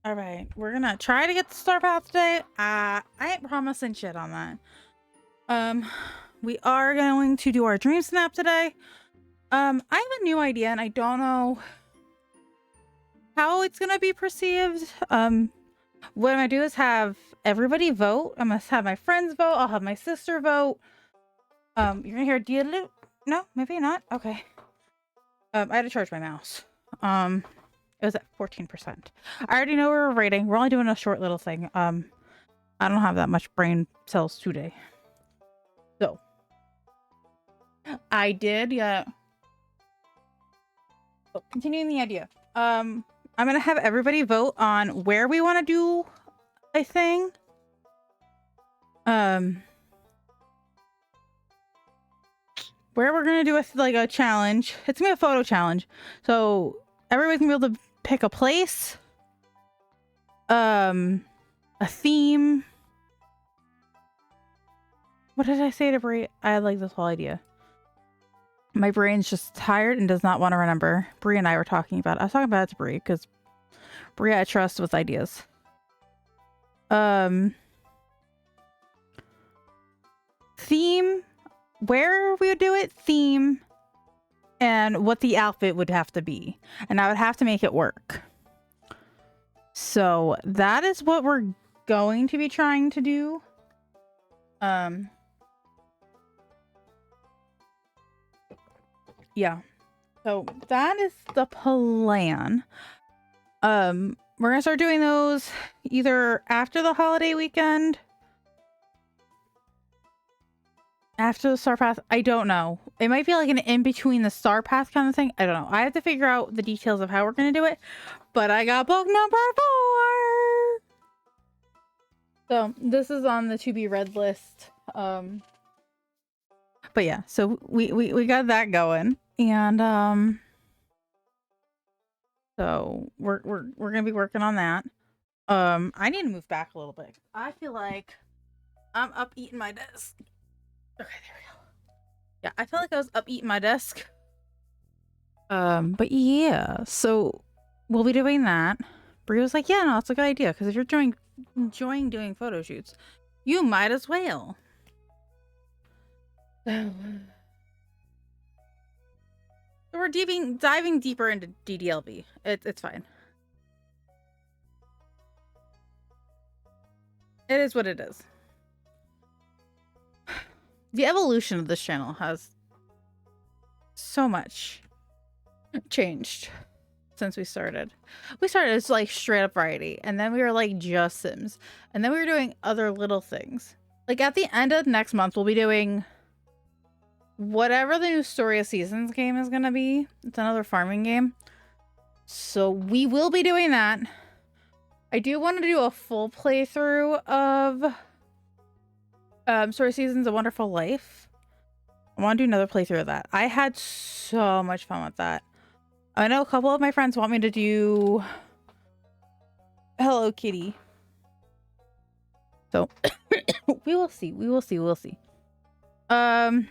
All right, we're gonna try to get the star path today. I ain't promising shit on that. We are going to do our dream snap today. I have a new idea and I don't know how it's gonna be perceived. What I'm gonna do is have everybody vote. I'm gonna have my friends vote. I'll have my sister vote. You're gonna hear dialoop. No, maybe not. Okay. I had to charge my mouse. It was at 14%. I already know we're rating. We're only doing a short little thing. I don't have that much brain cells today. So I did, yeah. So, continuing the idea. I'm gonna have everybody vote on where we want to do a thing. Where we're gonna do a challenge. It's gonna be a photo challenge. So everybody's gonna be able to pick a place, a theme. What did I say to Brie? I like this whole idea. My brain's just tired and does not want to remember. Brie and I were talking about it. I was talking about it to Brie because Bria, I trust with ideas. Theme, where we would do it, theme, and what the outfit would have to be. And I would have to make it work. So that is what we're going to be trying to do. Yeah. So that is the plan. We're gonna start doing those either after the holiday weekend, after the Star Path. I don't know. It might be like an in between the Star Path kind of thing. I don't know. I have to figure out the details of how we're gonna do it. But I got book number 4. So this is on the to be read list. But yeah, so we got that going, and so we're gonna be working on that. I need to move back a little bit. I feel like I'm up eating my desk. Okay, there we go. Yeah, I feel like I was up eating my desk. But yeah, so we'll be doing that. Brie was like, yeah, no, it's a good idea, because if you're enjoying doing photo shoots, you might as well. So we're diving deeper into DDLB. It's fine. It is what it is. The evolution of this channel has so much changed since we started. We started as like straight up variety, and then we were like just Sims, and then we were doing other little things. Like at the end of next month, we'll be doing whatever the new Story of Seasons game is gonna be. It's another farming game, so we will be doing that. I do want to do a full playthrough of Story of Seasons: A Wonderful Life. I want to do another playthrough of that. I had so much fun with that. I know a couple of my friends want me to do Hello Kitty. So we will see. We will see. We'll see. Do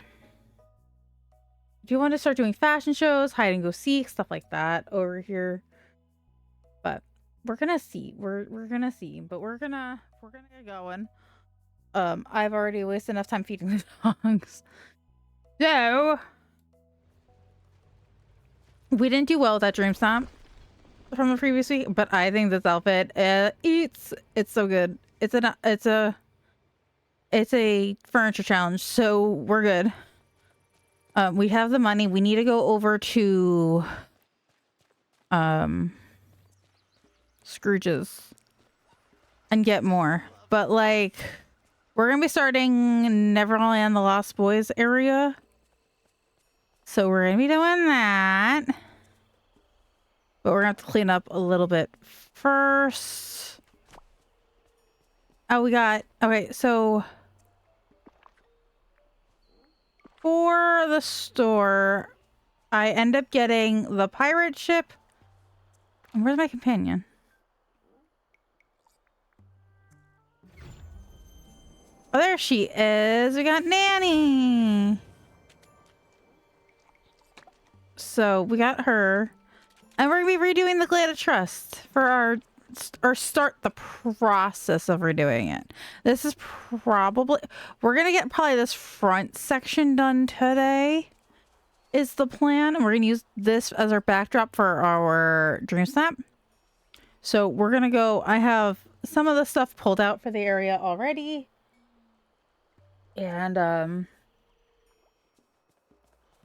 you want to start doing fashion shows, hide and go seek, stuff like that over here? But we're gonna see. We're gonna see. But we're gonna get going. I've already wasted enough time feeding the dogs. So we didn't do well with that dream snap from the previous week, but I think this outfit it's so good. It's a furniture challenge, so we're good. We have the money. We need to go over to Scrooge's and get more. But like, we're gonna be starting Neverland the Lost Boys area. So we're gonna be doing that. But we're gonna have to clean up a little bit first. Oh, we got... Okay, so... For the store, I end up getting the pirate ship. And where's my companion? Oh, there she is. We got Nanny. So we got her. And we're going to be redoing the Glade of Trust for our start the process of redoing it. This is probably... We're going to get probably this front section done today is the plan. And we're going to use this as our backdrop for our Dream Snap. So we're going to go... I have some of the stuff pulled out for the area already. And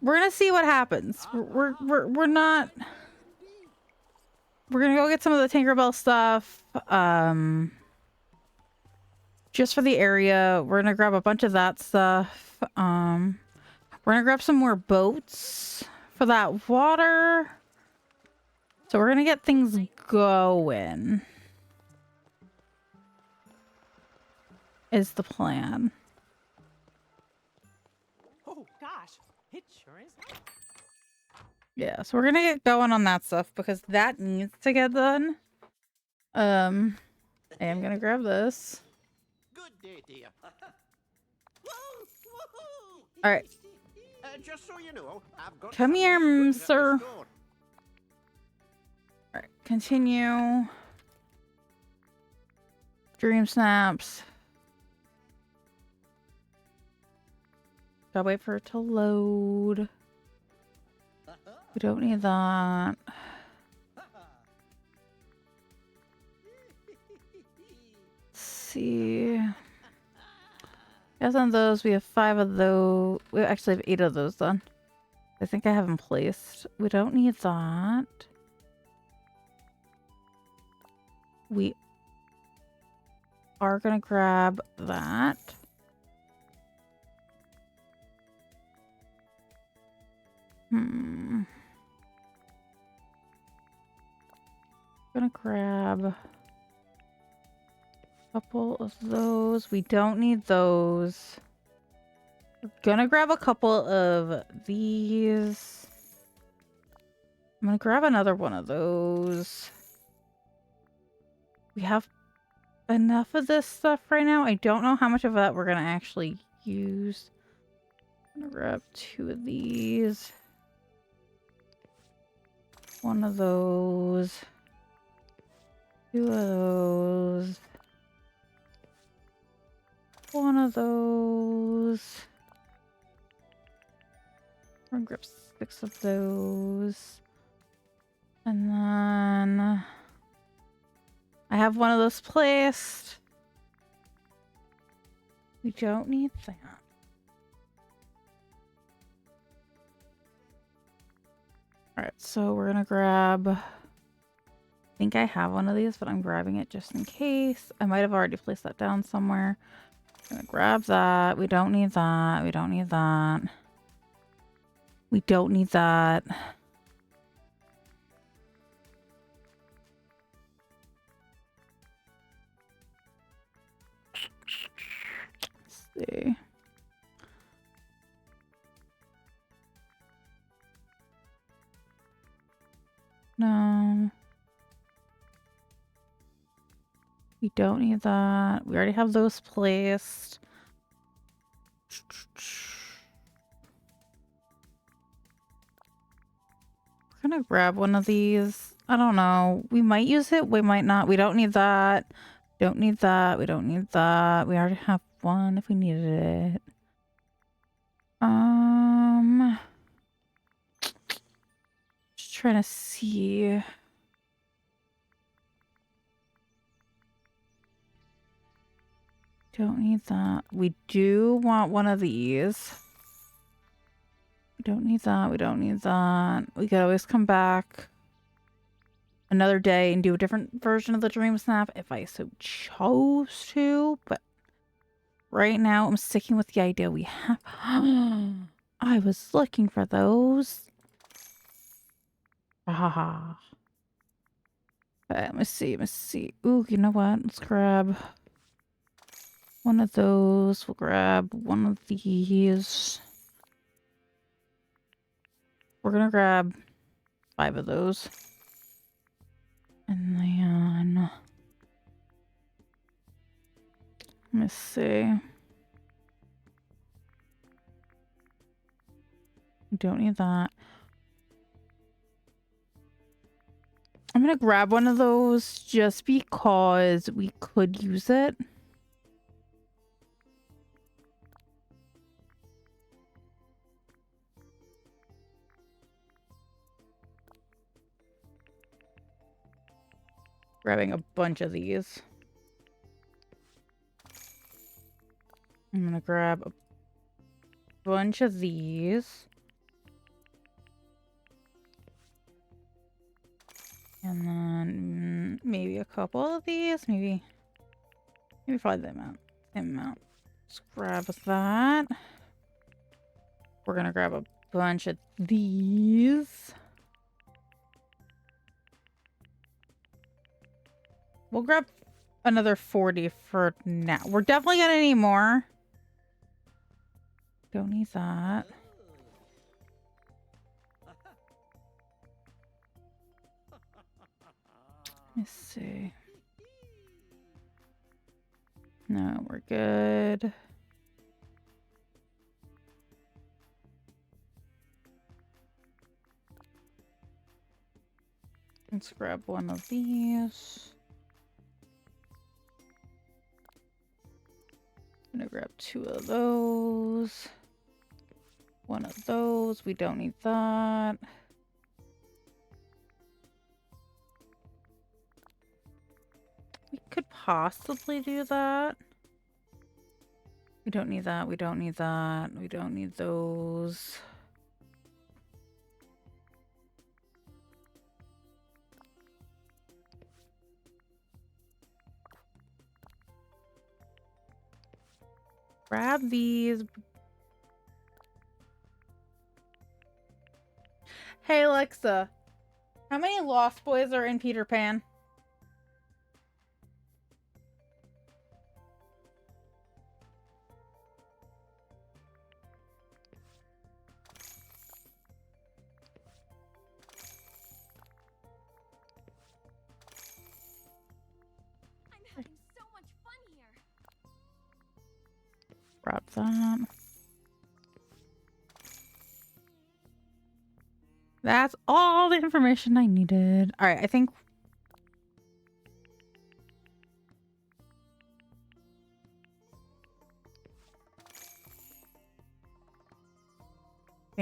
we're going to see what happens. We're not... We're gonna go get some of the Tinkerbell stuff, just for the area. We're gonna grab a bunch of that stuff. We're gonna grab some more boats for that water. So we're gonna get things going, is the plan. Oh gosh, it sure is. Yeah, so we're gonna get going on that stuff because that needs to get done. I am gonna grab this. Good day, dear. All right, Just so you know, I've got come some here, new goods at the sir. store. All right, continue. Dream snaps. Gotta wait for it to load. We don't need that. Let's see. Yes, on those, we have 5 of those. We actually have 8 of those done. I think I have them placed. We don't need that. We are gonna grab that. Gonna grab a couple of those. We don't need those. We're gonna grab a couple of these. I'm gonna grab another one of those. We have enough of this stuff right now. I don't know how much of that we're gonna actually use. I'm gonna grab 2 of these. One of those. 2 of those. One of those. We're gonna grab 6 of those. And then I have one of those placed. We don't need that. Alright, so we're gonna grab... I think I have one of these, but I'm grabbing it just in case. I might have already placed that down somewhere. I'm gonna grab that. We don't need that. We don't need that. We don't need that. Let's see. No. We don't need that. We already have those placed. We're gonna grab one of these. I don't know. We might use it. We might not. We don't need that. Don't need that. We don't need that. We already have one if we needed it. Just trying to see. Don't need that. We do want one of these. We don't need that. We don't need that. We could always come back another day and do a different version of the Dream Snap if I so chose to. But right now, I'm sticking with the idea we have. I was looking for those. Ah. Let me see. Let me see. Ooh, you know what? Let's grab one of those. We'll grab one of these. We're gonna grab 5 of those. And then... let me see. We don't need that. I'm gonna grab one of those just because we could use it. Grabbing a bunch of these. I'm gonna grab a bunch of these. And then maybe a couple of these. Maybe probably the amount. Same amount. Let's grab that. We're gonna grab a bunch of these. We'll grab another 40 for now. We're definitely gonna need more. Don't need that. Let me see. No, we're good. Let's grab one of these. I'm gonna grab 2 of those. 1 of those. We don't need that. We could possibly do that. We don't need that. We don't need that. We don't need those. Grab these. Hey, Alexa. How many Lost Boys are in Peter Pan? I'm having so much fun here. Grab that. That's all the information I needed. All right, I think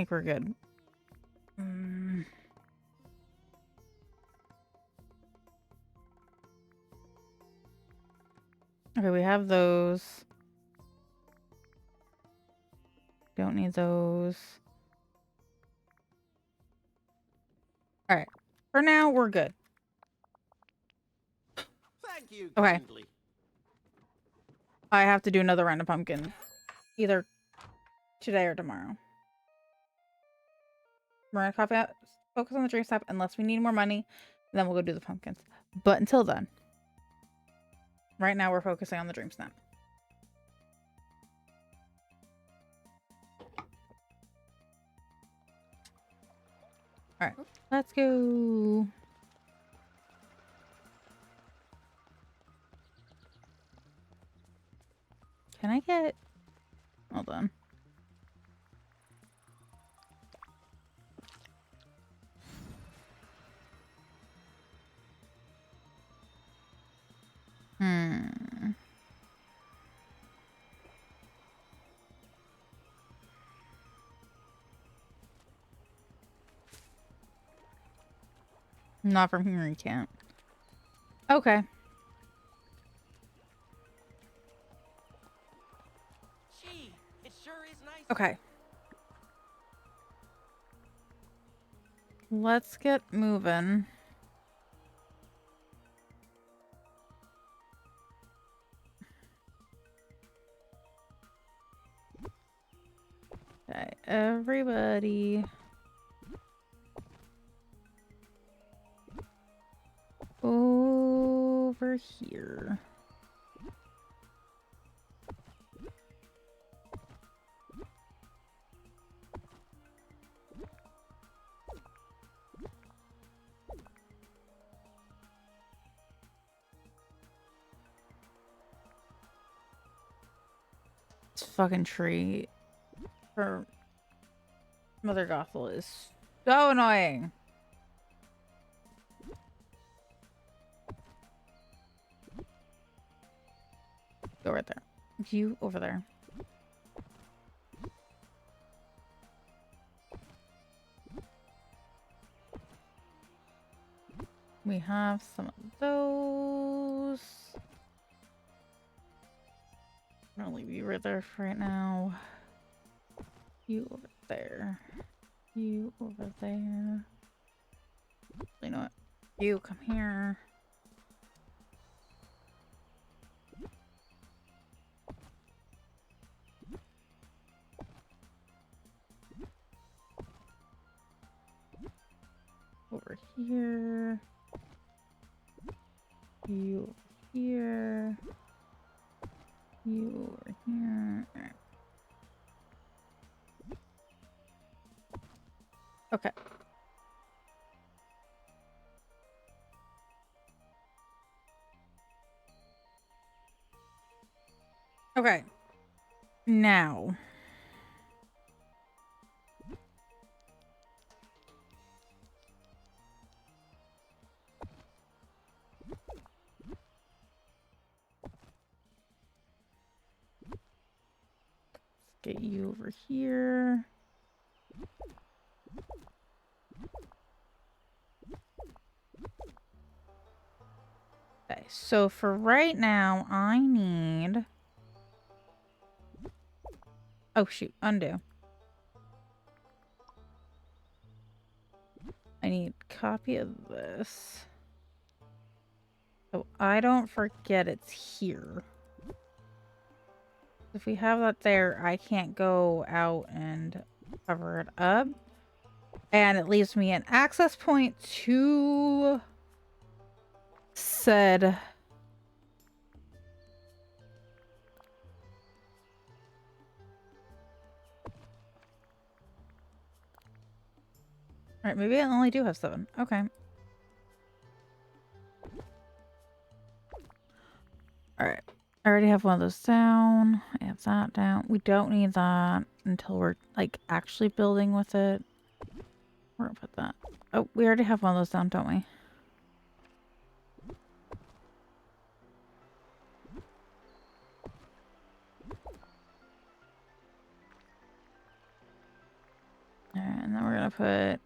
we're good. Okay, we have those. Don't need those. All right. For now, we're good. Thank you Okay. kindly. I have to do another round of pumpkin. Either today or tomorrow. We're gonna copy out, focus on the dream step unless we need more money. Then we'll go do the pumpkins. But until then, right now we're focusing on the dream snap. All right, let's go. Can I get... Hold on. Not from here, you can't. Okay. Gee, it sure is nice. Okay. Let's get moving. Okay, everybody. Over here. This fucking tree for Mother Gothel is so annoying. Go right there. You over there. We have some of those. I'm gonna leave you right there for right now. You over there. You over there. You know what? You come here. Over here. You over here. You over here. Alright. Okay. Okay. Now. Get you over here. Okay, so for right now, I need... Oh, shoot. Undo. I need a copy of this. So I don't forget it's here. If we have that there, I can't go out and cover it up. And it leaves me an access point to said... Alright, maybe I only do have 7. Okay. Alright. I already have one of those down. I have that down. We don't need that until we're, like, actually building with it. Where do I put that? Oh, we already have one of those down, don't we? Alright, and then we're gonna put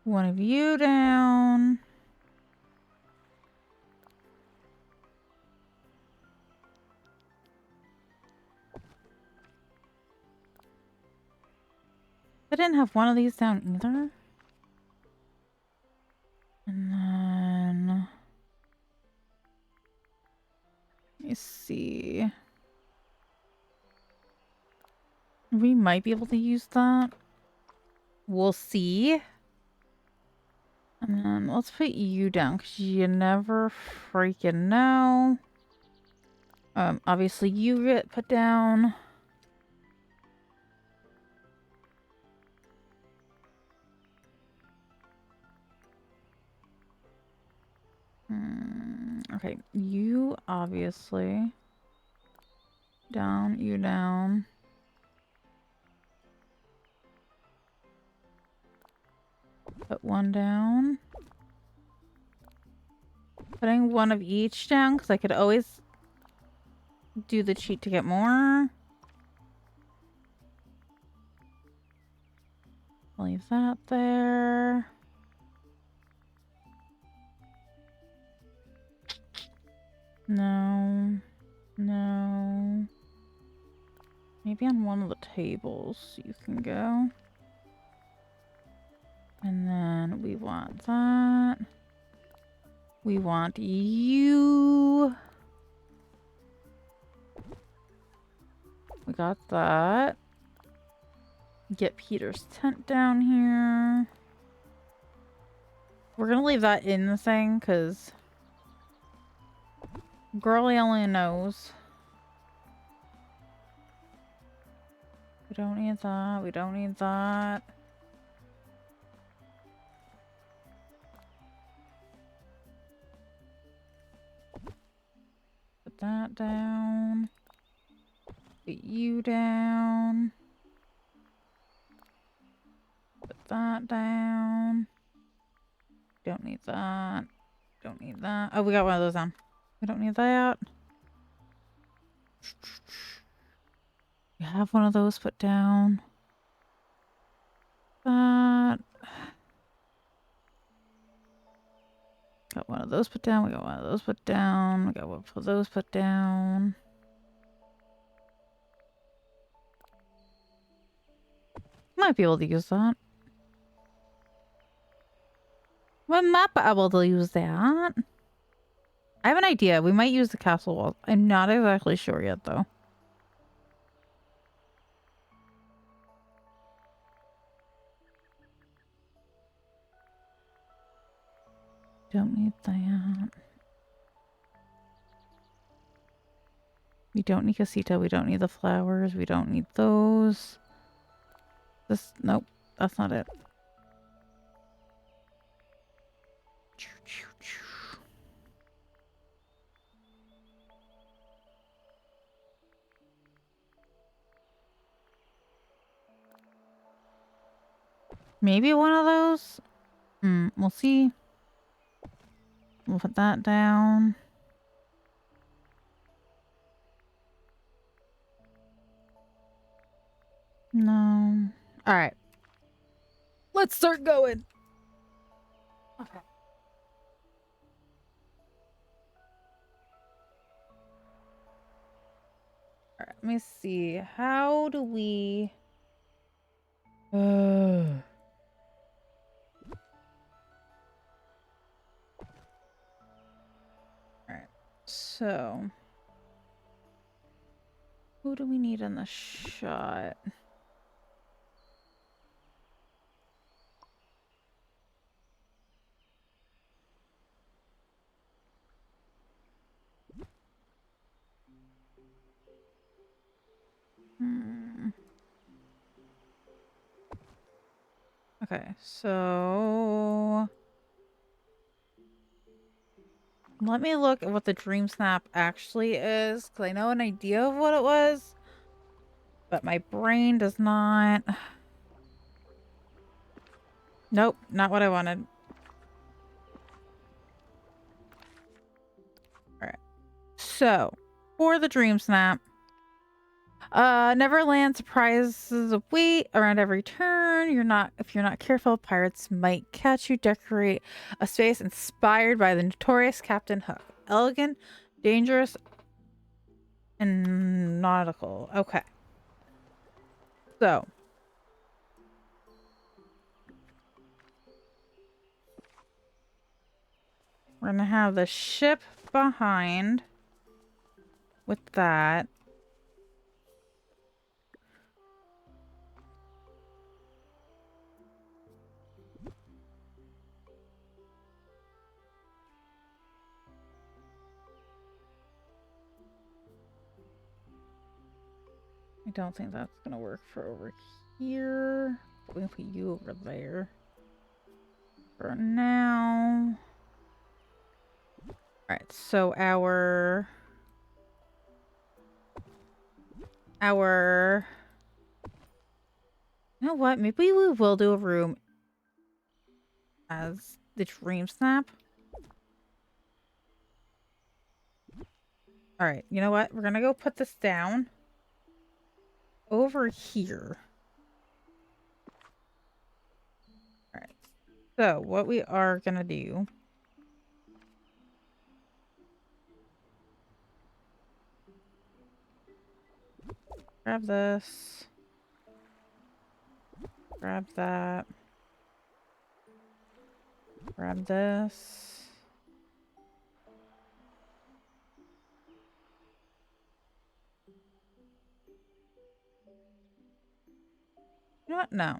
one of you down. I didn't have one of these down either. And then... Let me see. We might be able to use that. We'll see. And then let's put you down because you never freaking know. Obviously you get put down. Okay, you obviously. Down, you down. Put one down. Putting one of each down because I could always do the cheat to get more. Leave that there. No. No. Maybe on one of the tables you can go. And then we want that. We want you. We got that. Get Peter's tent down here. We're gonna leave that in the thing because Girly only knows. We don't need that. We don't need that. Put that down. Put you down. Put that down. Don't need that. Don't need that. Oh, we got one of those down. We don't need that. We have one of those put down. That. Got one of those put down. We got one of those put down. We got one of those put down. Might be able to use that. We might be able to use that. I have an idea. We might use the castle walls. I'm not exactly sure yet, though. Don't need that. We don't need casita. We don't need the flowers. We don't need those. This, nope, that's not it. Maybe one of those? We'll see. We'll put that down. No. All right. Let's start going. Okay. All right. Let me see. How do we? All right. So, who do we need in the shot? Hmm. Okay, so let me look at what the Dream Snap actually is, because I know an idea of what it was, but my brain does not. Nope, not what I wanted. All right. So, for the Dream Snap, Neverland surprises a wait around every turn. If you're not careful, pirates might catch you. Decorate a space inspired by the notorious Captain Hook. Elegant, dangerous, and nautical. Okay. So, we're gonna have the ship behind with that. I don't think that's gonna work for over here. We're gonna put you over there for now. Alright, so you know what? Maybe we will do a room as the Dream Snap. Alright, you know what? We're gonna go put this down over here. Alright, so what we are gonna do. Grab this. Grab that. Grab this. You know what? No.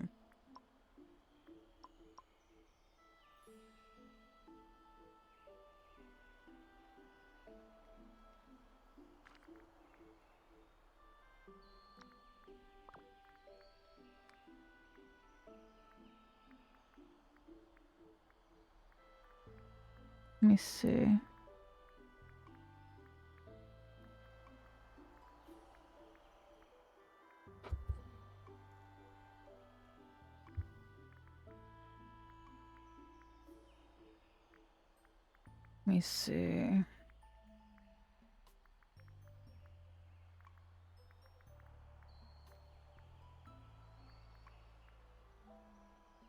Let me see. Let me see.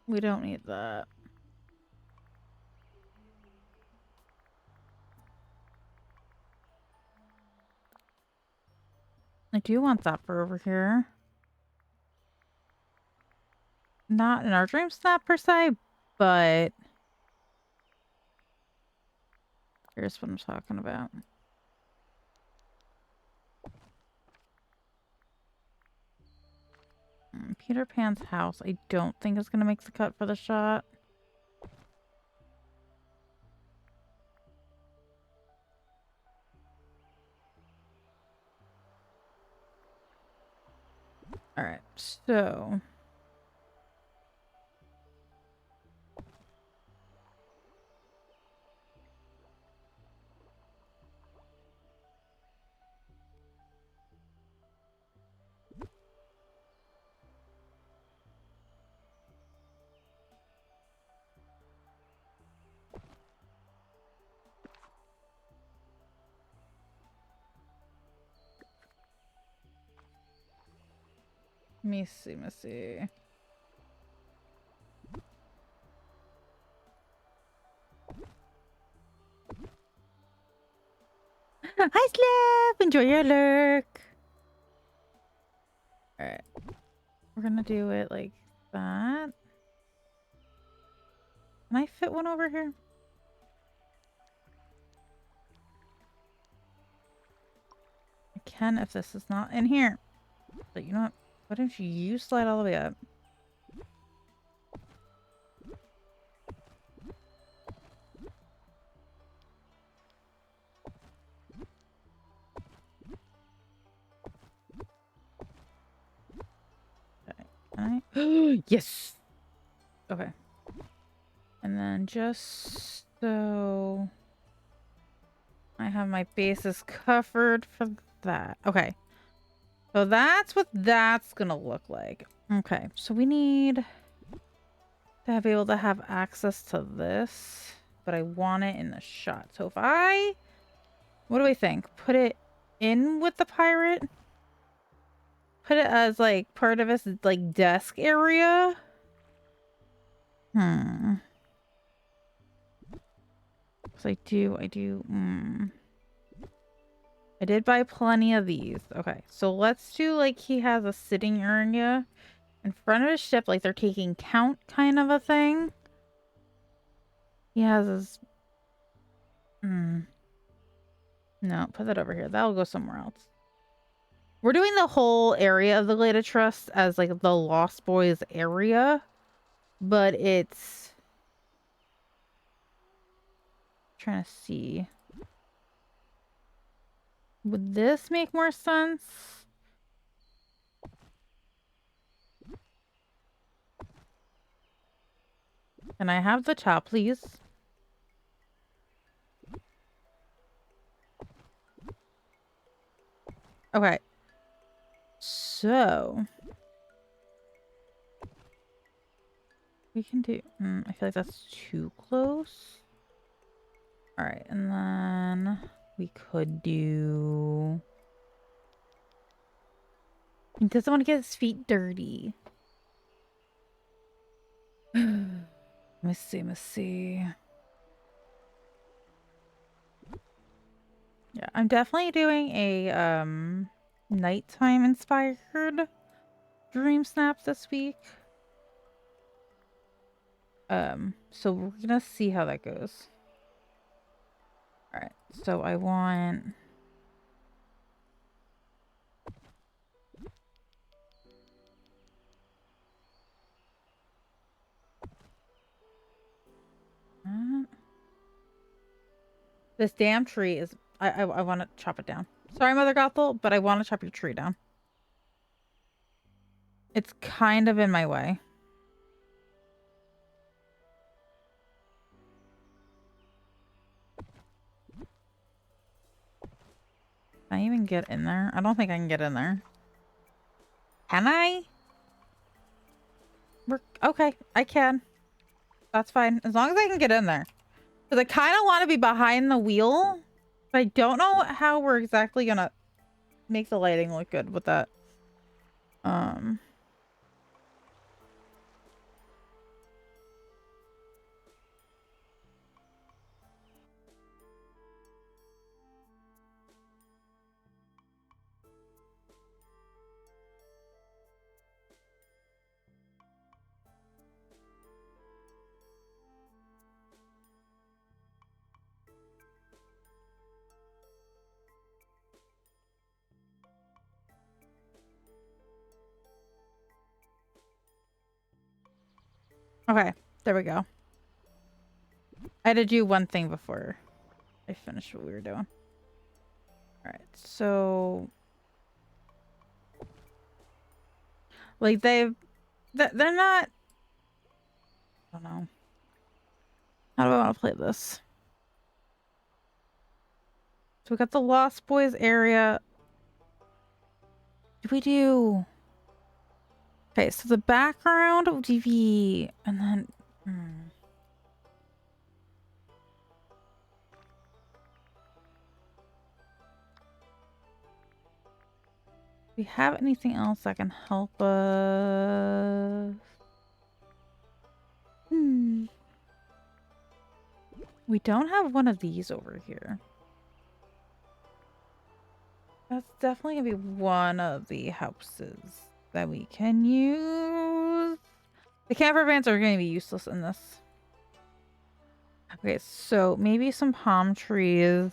We don't need that. I do want that for over here. Not in our Dream Snap per se, but here's what I'm talking about. Peter Pan's house, I don't think is going to make the cut for the shot. Alright, so... Let me see, let me see. Hi, Slap! Enjoy your lurk. Alright. We're gonna do it like that. Can I fit one over here? I can if this is not in here. But you know what? Why don't you slide all the way up? Okay. Can I? Yes! Okay. And then just so I have my bases covered for that. Okay. So that's what that's gonna look like. Okay. So we need to be able to have access to this, but I want it in the shot. So if I, what do we think? Put it in with the pirate? Put it as like part of his like desk area? Hmm. Cause I do. I did buy plenty of these. Okay, so let's do like he has a sitting area in front of his ship, like they're taking count kind of a thing. He has his... No, put that over here. That'll go somewhere else. We're doing the whole area of the Glade Trust as like the Lost Boys area, but it's... trying to see. Would this make more sense? Can I have the top, please? Okay. So... we can do... I feel like that's too close. Alright, and then... we could do... he doesn't want to get his feet dirty. Let me see, let me see. Yeah, I'm definitely doing a nighttime inspired dream snap this week. So we're gonna see how that goes. Alright, so I want... this damn tree is... I want to chop it down. Sorry, Mother Gothel, but I want to chop your tree down. It's kind of in my way. Can I even get in there? I don't think I can get in there. Can I? Okay, I can. That's fine. As long as I can get in there. Because I kind of want to be behind the wheel. But I don't know how we're exactly going to make the lighting look good with that. Okay, there we go. I had to do one thing before I finished what we were doing. Alright, so... like, they're not... I don't know. How do I want to play this? So we got the Lost Boys area. Do we do... okay, so the background will be... and then... we have anything else that can help us? We don't have one of these over here. That's definitely gonna be one of the houses that we can use. The camper vans are gonna be useless in this. Okay, so maybe some palm trees.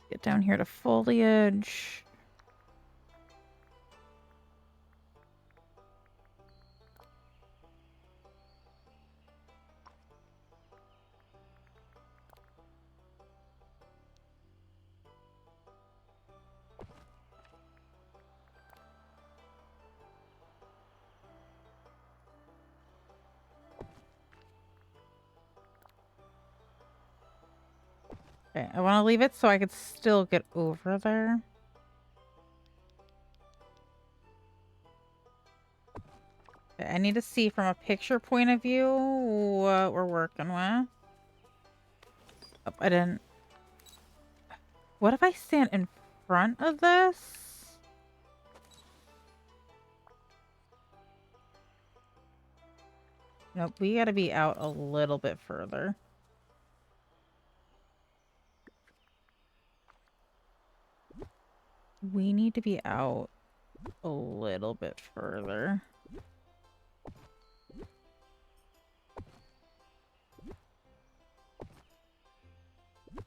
Get down here to foliage. Okay, I want to leave it so I could still get over there. Okay, I need to see from a picture point of view what we're working with. Oh, I didn't. What if I stand in front of this? Nope, we gotta be out a little bit further. We need to be out a little bit further.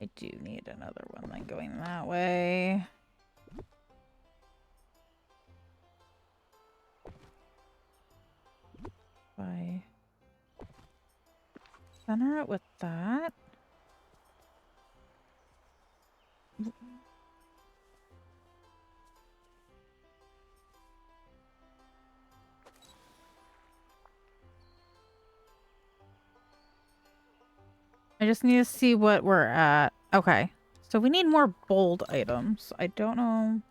I do need another one then going that way. If I center it with that. I just need to see what we're at. Okay. So we need more bold items. I don't know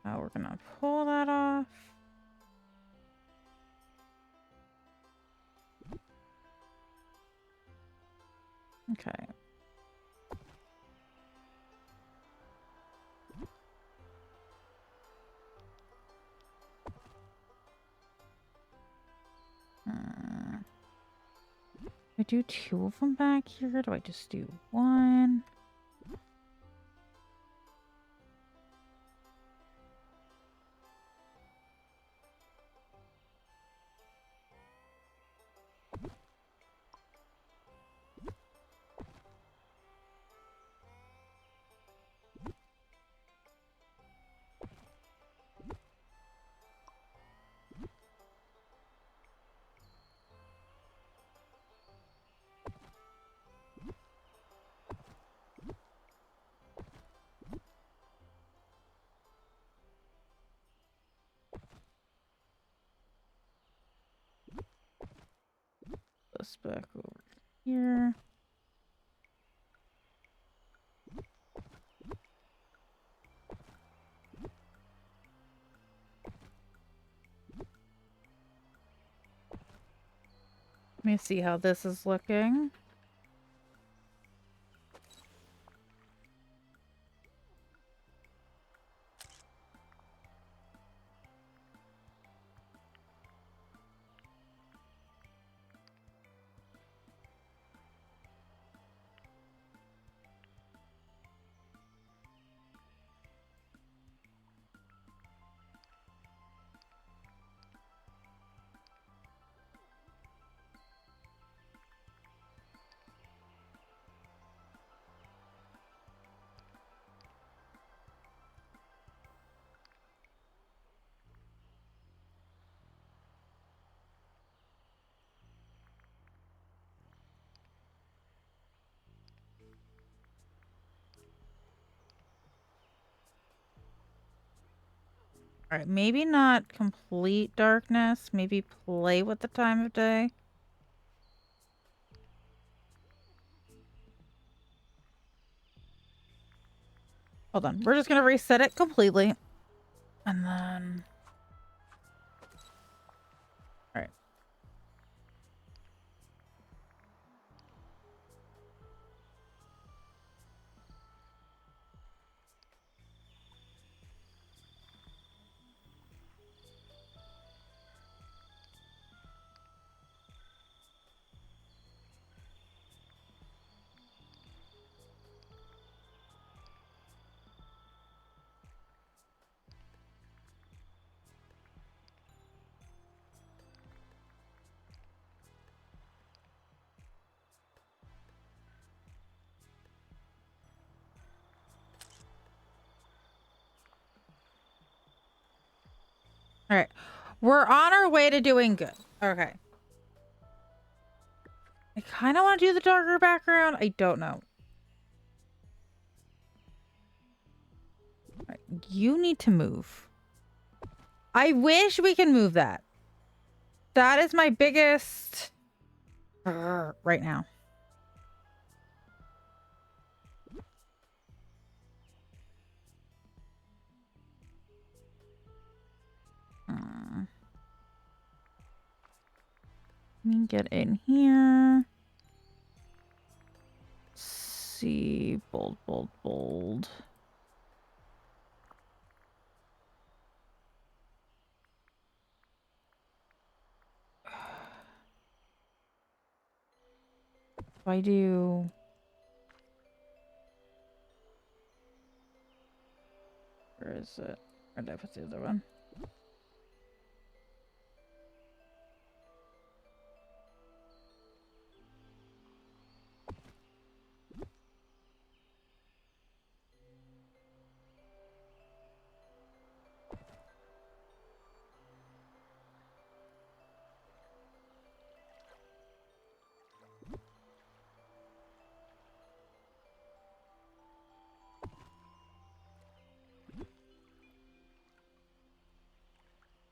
how we're gonna pull that off. Okay. Do I do 2 of them back here? Do I just do 1? This back over here. Let me see how this is looking. All right, maybe not complete darkness. Maybe play with the time of day. Hold on. We're just going to reset it completely. And then... All right. All right. We're on our way to doing good. Okay. I kind of want to do the darker background. I don't know. All right, you need to move. I wish we can move that. That is my biggest right now. Let me get in here. See, bold, bold, bold. If I do... Where is it? Where did I put the other one?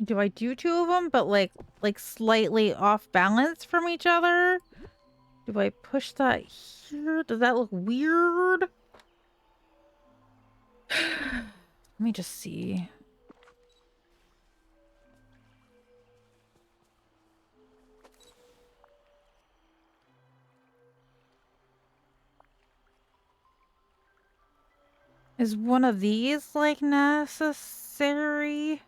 Do I do two of them, but like slightly off balance from each other? Do I push that here? Does that look weird? Let me just see. Is one of these like necessary?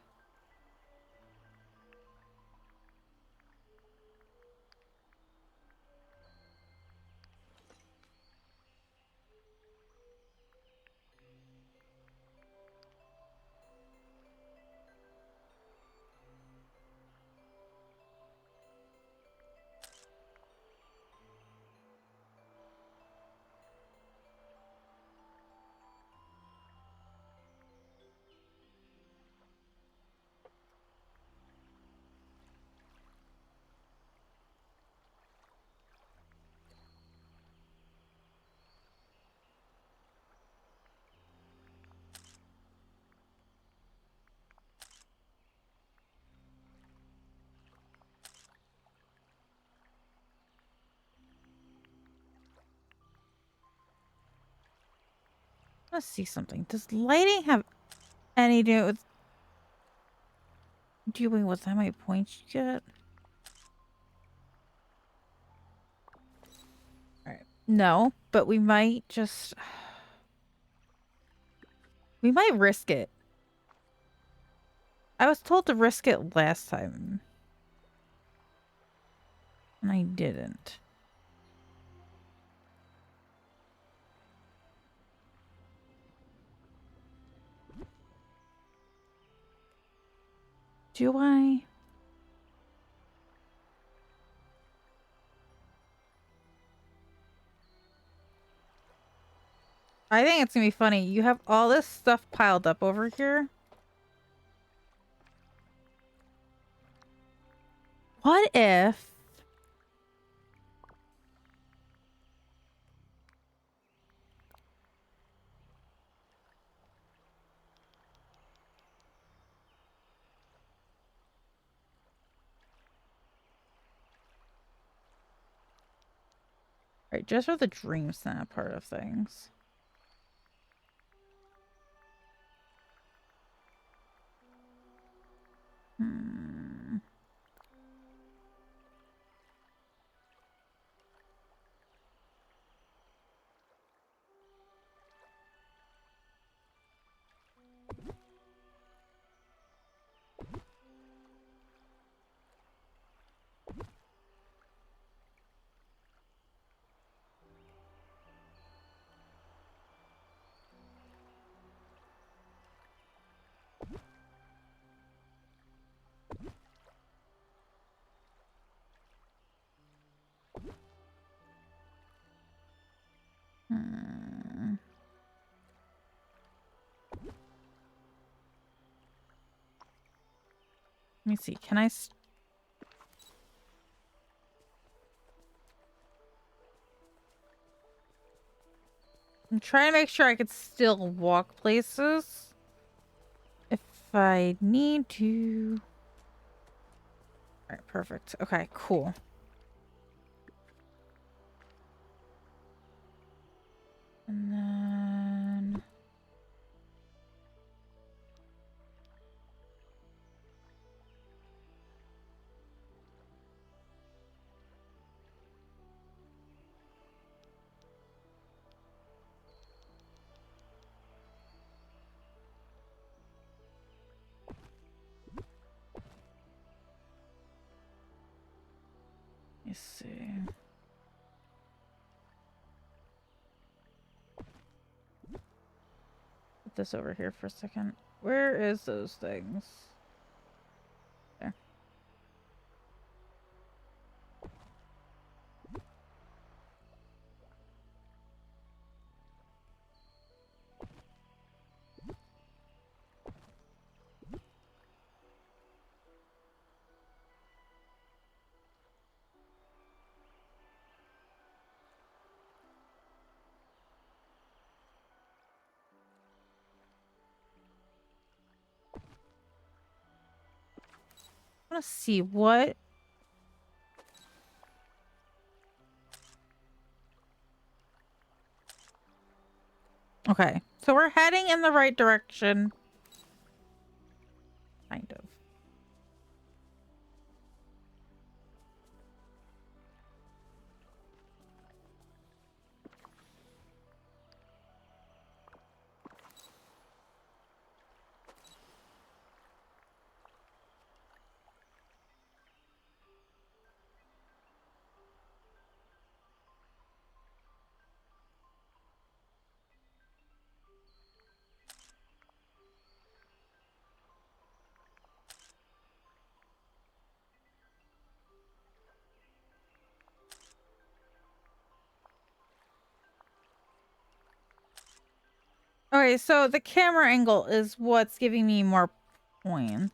Let's see something. Does lighting have any to do with doing with how many points you get? Alright. No, but we might just... We might risk it. I was told to risk it last time. And I didn't. Do I? I think it's gonna be funny. You have all this stuff piled up over here. What if... Right, just for the dream snap part of things. Hmm. Hmm. me see. Can I? I'm trying to make sure I could still walk places if I need to. All right, perfect. Okay, cool. And then let me see. Put this over here for a second. Where is those things? There. I want to see what. Okay, so we're heading in the right direction. Kind of. Okay, so the camera angle is what's giving me more points.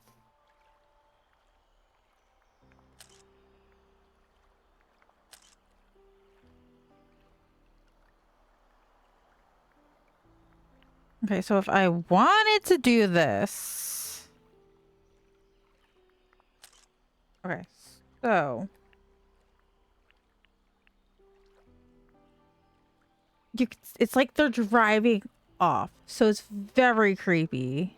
Okay, so if I wanted to do this. Okay, so it's like they're driving off, so it's very creepy.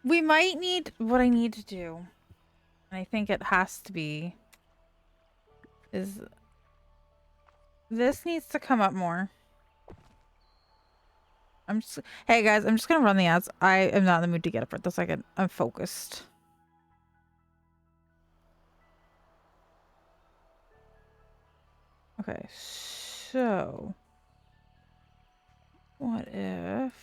We might need what I need to do. And I think it has to be is this needs to come up more. Hey guys, I'm just gonna run the ads. I am not in the mood to get up for this second. I'm focused. Okay, so what if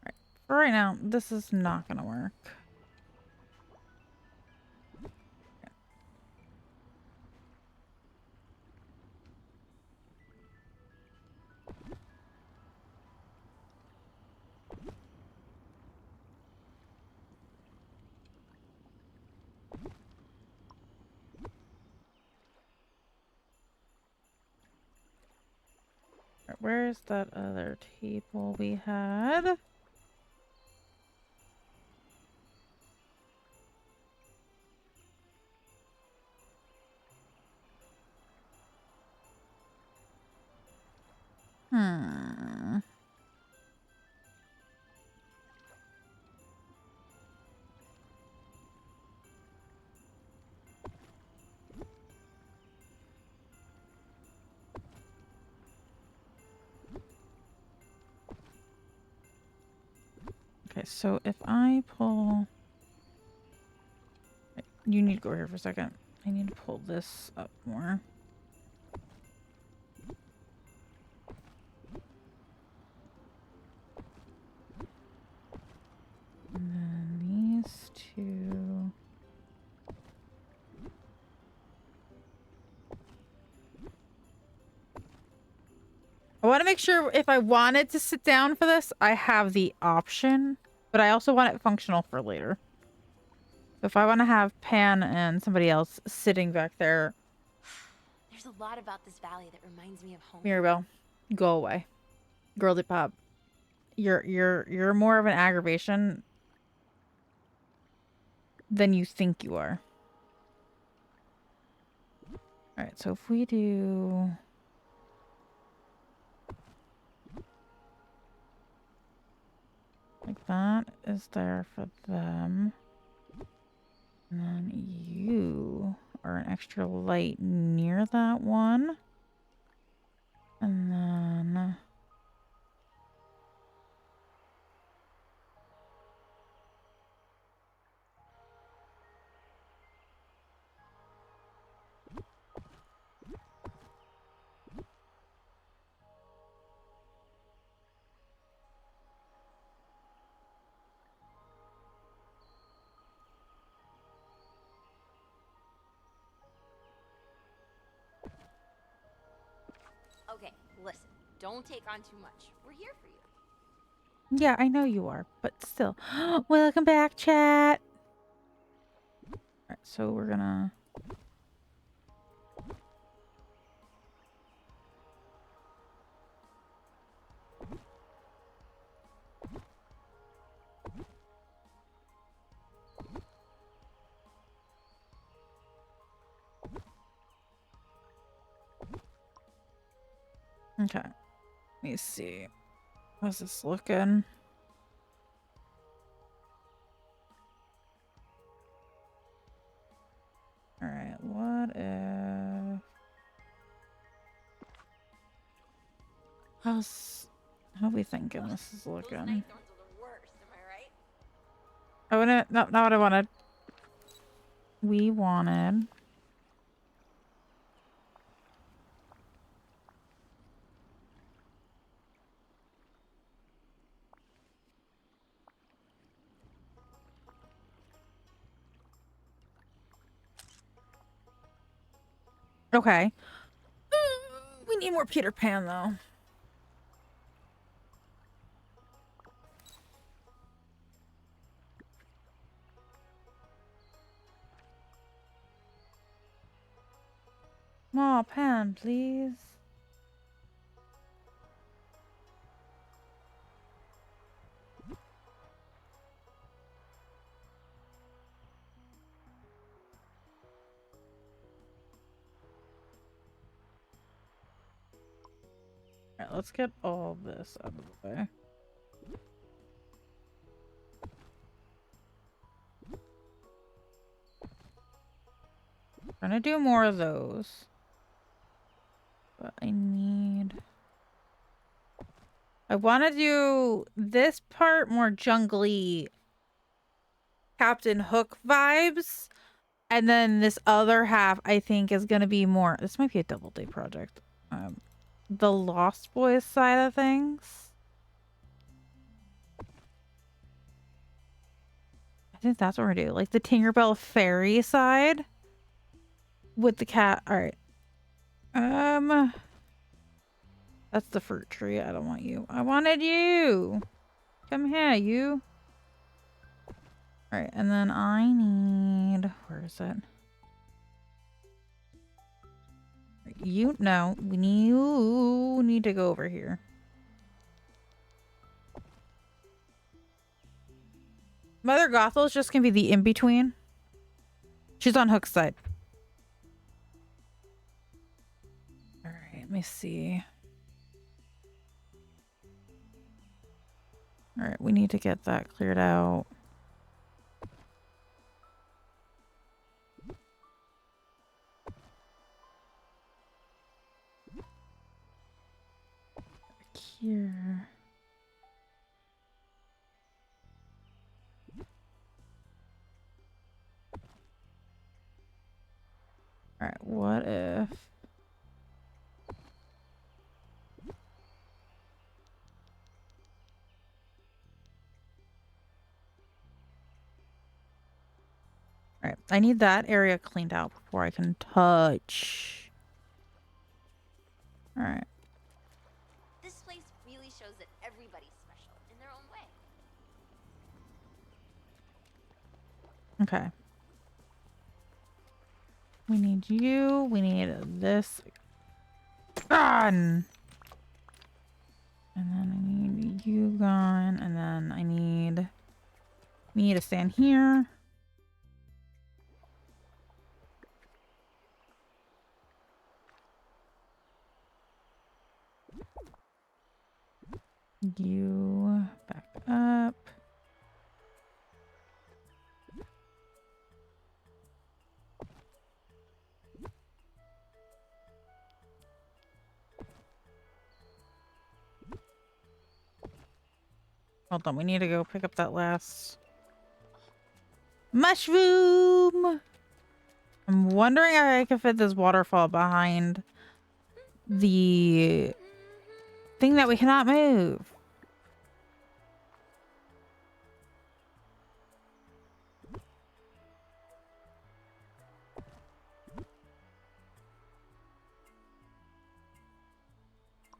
right, for right now, this is not gonna work. Where's that other table we had? Hmm. Okay, so if I pull... You need to go here for a second. I need to pull this up more. And then these two... I want to make sure if I wanted to sit down for this, I have the option. But I also want it functional for later. So if I want to have Pan and somebody else sitting back there... There's a lot about this valley that reminds me of home. Mirabelle, go away. Girly pop. You're more of an aggravation than you think you are. Alright, so if we do... Like that is there for them. And then you are an extra light near that one. And then... Okay, listen. Don't take on too much. We're here for you. Yeah, I know you are, but still. Welcome back, chat. Alright, so we're gonna... Okay. Let me see. How's this looking? Alright, what if... How we thinking this is Those looking? night ones are the worst, am I right? I wouldn't... No, not what I wanted. We wanted... Okay. We need more Peter Pan, though. More Pan, please. Alright, let's get all this out of the way. Trying to do more of those. But I need... I want to do this part more jungly Captain Hook vibes. And then this other half, I think, is going to be more... This might be a double day project. The Lost Boys side of things. I think that's what we're doing. Like the Tinkerbell Fairy side. With the cat. Alright. That's the fruit tree. I don't want you. I wanted you. Come here, you. All right, and then I need, where is it? You no, we need to go over here. Mother Gothel's just gonna be the in-between. She's on Hook's side. All right, let me see. All right, we need to get that cleared out. Here. All right, what if... All right, I need that area cleaned out before I can touch. All right. This place really shows that everybody's special in their own way. Okay. We need you. We need this gone. And then I need you gone. And then I need me to stand here. You back up. Hold on, we need to go pick up that last mushroom. I'm wondering if I can fit this waterfall behind the thing that we cannot move.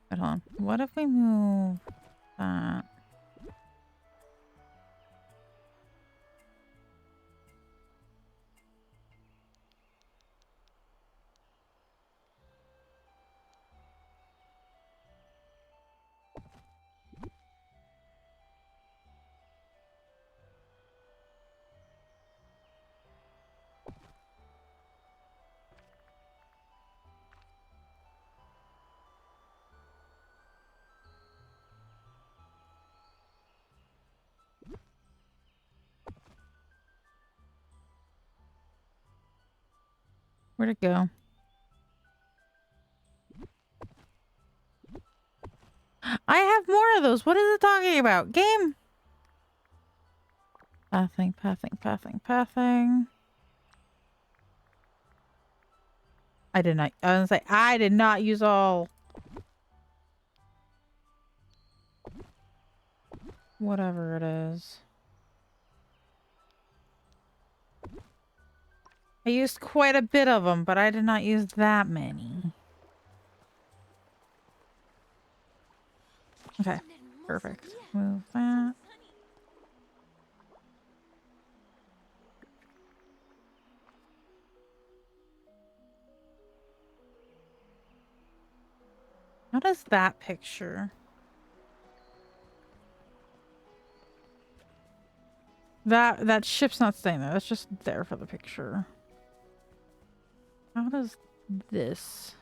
But hold on. What if we move that? Where'd it go? I have more of those. What is it talking about? Game. Pathing, pathing, pathing, pathing. I did not. I was gonna say I did not use all. Whatever it is. I used quite a bit of them, but I did not use that many. Okay, perfect. Move that. How does that picture? That ship's not staying there. That's just there for the picture. How does this?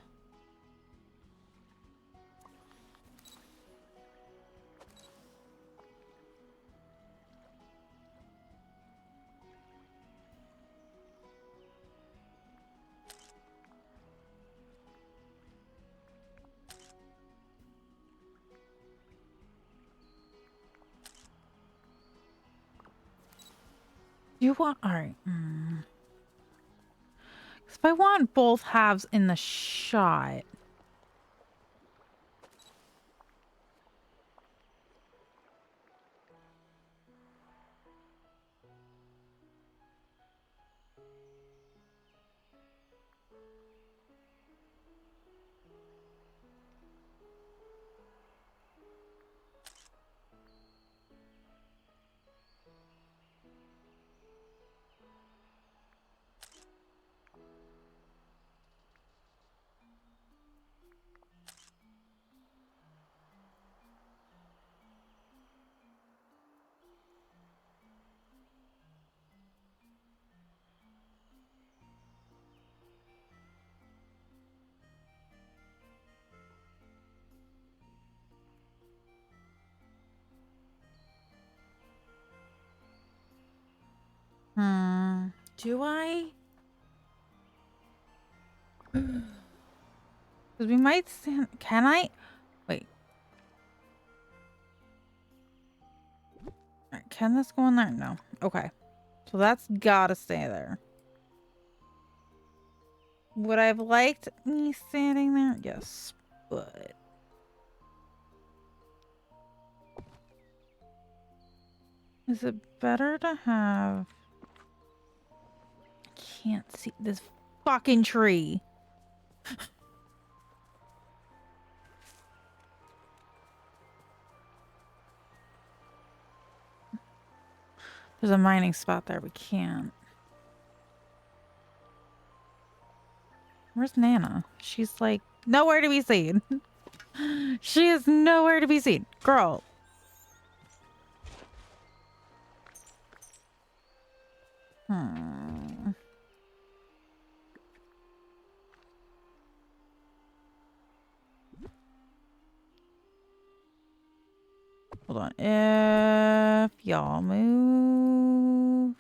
You want, all right. If I want both halves in the shot. Do I? Because we might stand. Can I? Wait. Alright, can this go in there? No. Okay. So that's gotta stay there. Would I have liked me standing there? Yes. But. Is it better to have. I can't see this fucking tree. There's a mining spot there. We can't. Where's Nana? She's like nowhere to be seen. She is nowhere to be seen. Girl. Hmm. Hold on. If y'all move.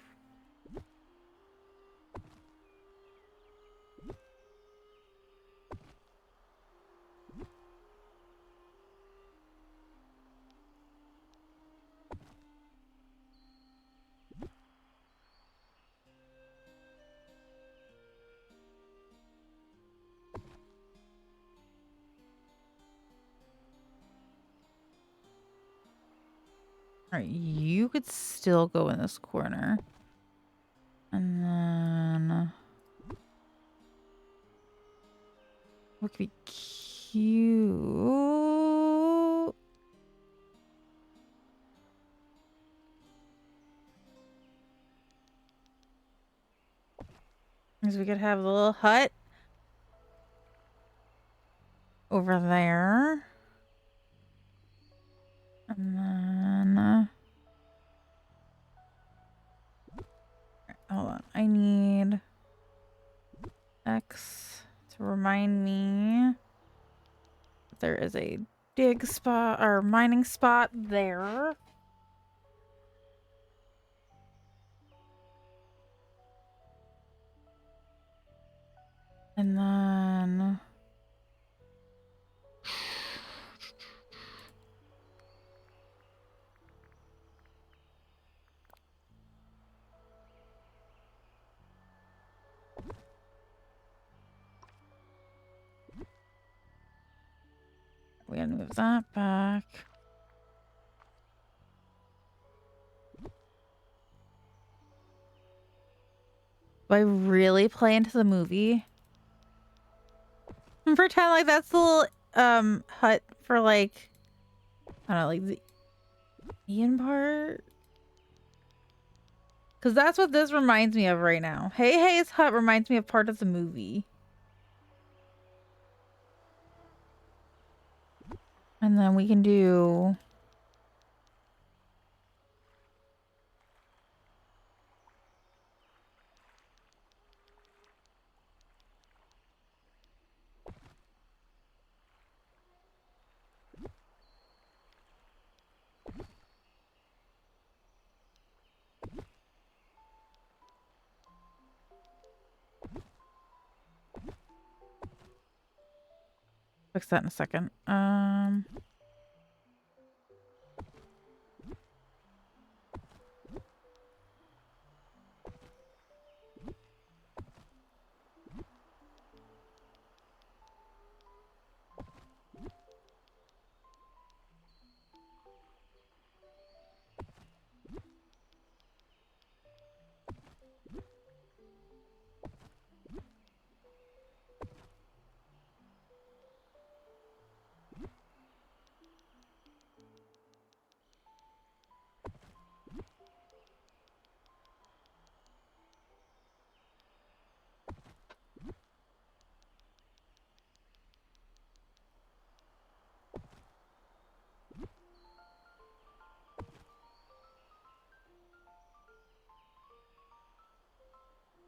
All right, you could still go in this corner. And then what could be cute? Is we could have a little hut over there. And then hold on. I need X to remind me that there is a dig spot or mining spot there. And then we gotta move that back. Do I really play into the movie? And pretend like that's the little hut for like I don't know, like the Ian part? Because that's what this reminds me of right now. Hey Hey's hut reminds me of part of the movie. And then we can do fix that in a second.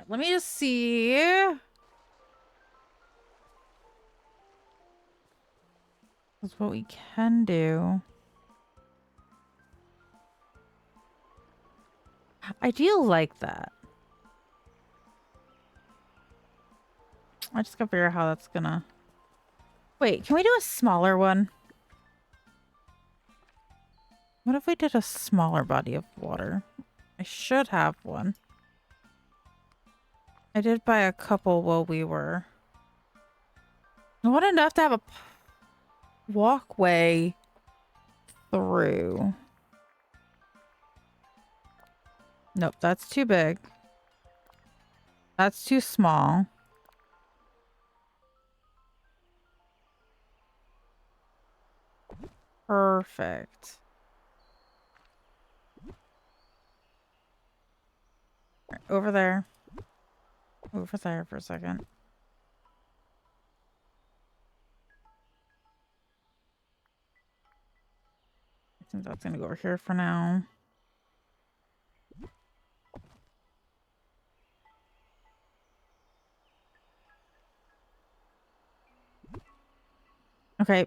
Let me just see. That's what we can do. I do like that. I just gotta figure out how that's gonna... Wait, can we do a smaller one? What if we did a smaller body of water? I should have one. I did buy a couple while we were... I want enough to have a walkway through. Nope, that's too big. That's too small. Perfect. Right, over there. Over there for a second. I think that's gonna go over here for now. Okay.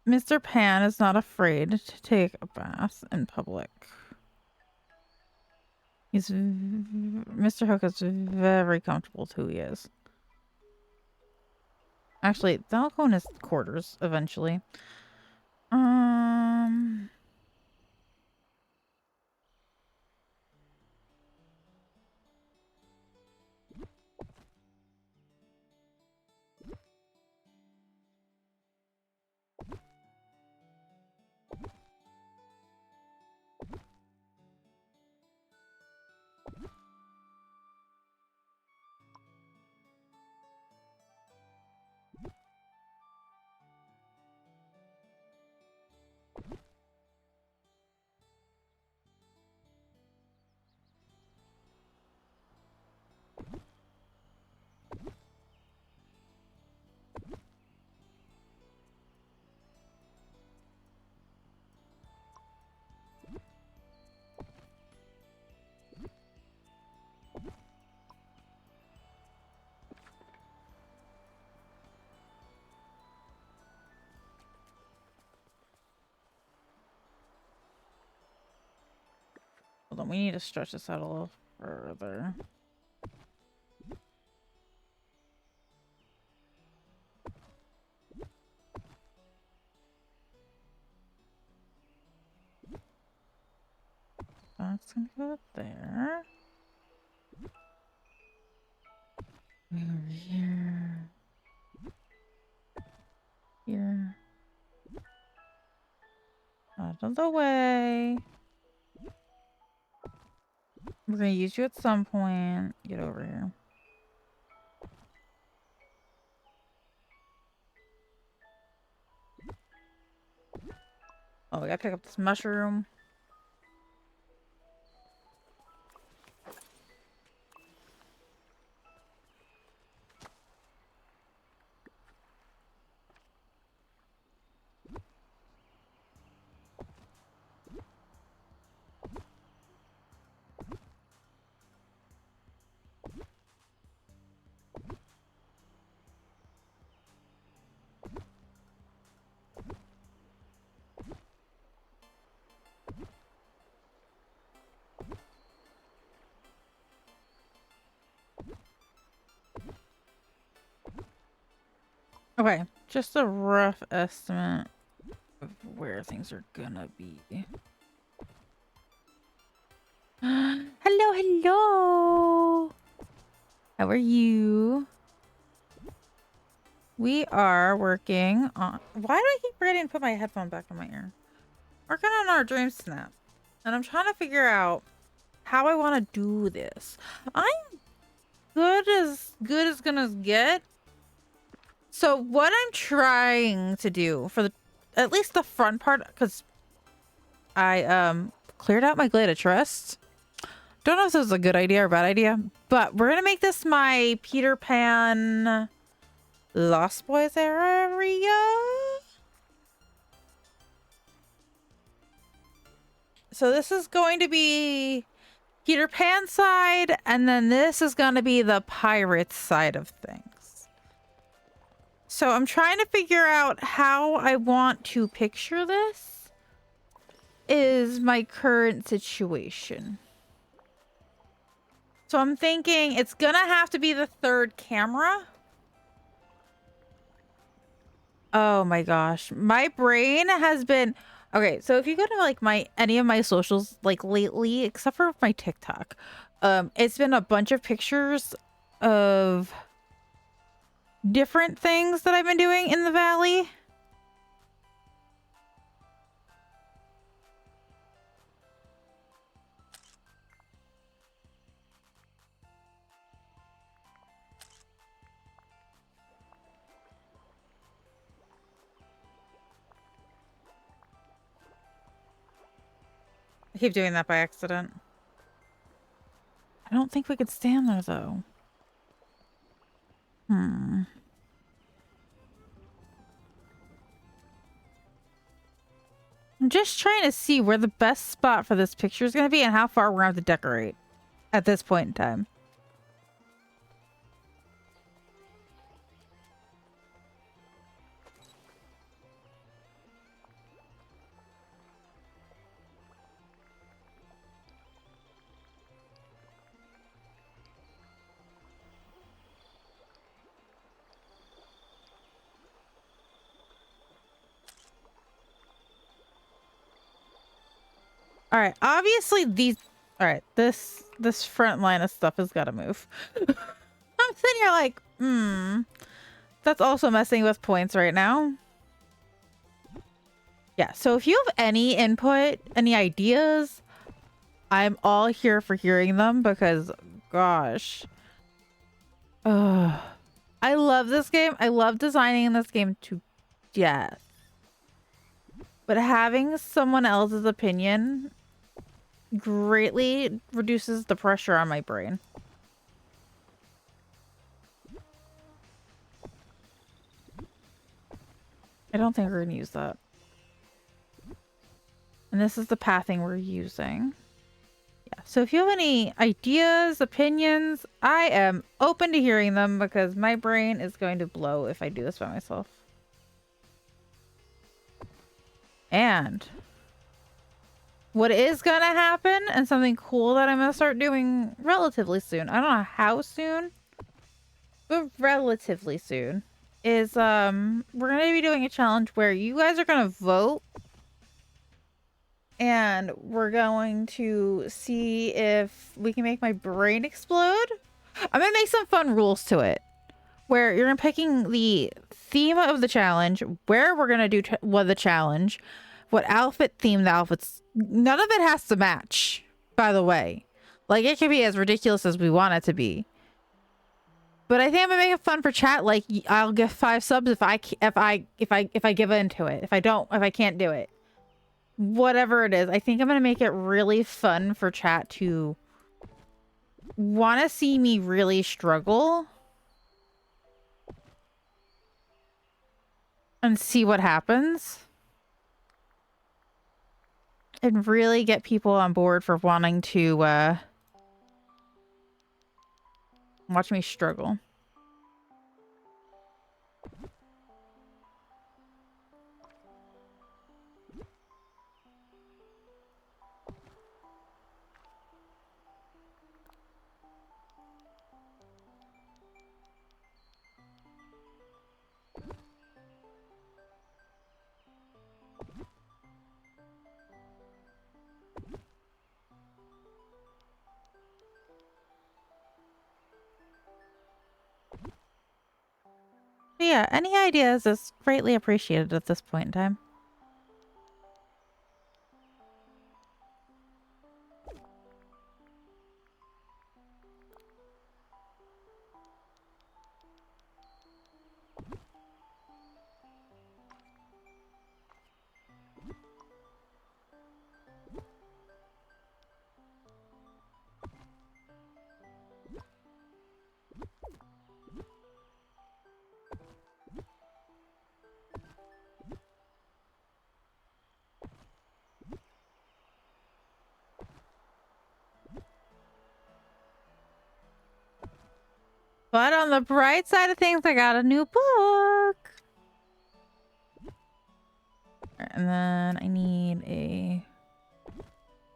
Mr. Pan is not afraid to take a bath in public. Mr. Hook is very comfortable with who he is. Actually, that'll go in his quarters eventually. Hold on, we need to stretch this out a little further. That's gonna go there. Over here. Here. Out of the way. We're gonna use you at some point. Get over here. Oh, we gotta pick up this mushroom. Okay, just a rough estimate of where things are gonna be. Hello, hello! How are you? We are working on... Why do I keep forgetting to put my headphone back in my ear? Working on our dream snap. And I'm trying to figure out how I want to do this. I'm good as gonna get. So what I'm trying to do for at least the front part, because I cleared out my Glade of Trust. Don't know if this was a good idea or bad idea, but we're gonna make this my Peter Pan Lost Boys area. So this is going to be Peter Pan side, and then this is going to be the pirate side of things. So I'm trying to figure out how I want to picture this is my current situation. So I'm thinking it's going to have to be the third camera. Oh my gosh. My brain has been okay, so if you go to like my any of my socials like lately, except for my TikTok, it's been a bunch of pictures of different things that I've been doing in the valley. I keep doing that by accident. I don't think we could stand there though. Hmm. I'm just trying to see where the best spot for this picture is going to be and how far we're going to have to decorate at this point in time. All right, obviously these. All right, this front line of stuff has got to move. I'm sitting here like, that's also messing with points right now. Yeah, so if you have any input, any ideas, I'm all here for hearing them because, gosh, I love this game. I love designing this game to death, but having someone else's opinion greatly reduces the pressure on my brain. I don't think we're gonna use that. And this is the pathing we're using. Yeah, so if you have any ideas, opinions, I am open to hearing them because my brain is going to blow if I do this by myself. And what is gonna happen, and something cool that I'm gonna start doing relatively soon, I don't know how soon, but relatively soon, is we're gonna be doing a challenge where you guys are gonna vote and we're going to see if we can make my brain explode. I'm gonna make some fun rules to it where you're picking the theme of the challenge, where we're gonna do what the challenge, what outfit theme the outfits. None of it has to match, by the way. Like, it can be as ridiculous as we want it to be. But I think I'm gonna make it fun for chat. Like, I'll give 5 subs if I give into it. If I can't do it, whatever it is, I think I'm gonna make it really fun for chat to want to see me really struggle and see what happens. And really get people on board for wanting to watch me struggle. But yeah, any ideas is greatly appreciated at this point in time. But on the bright side of things, I got a new book. And then I need a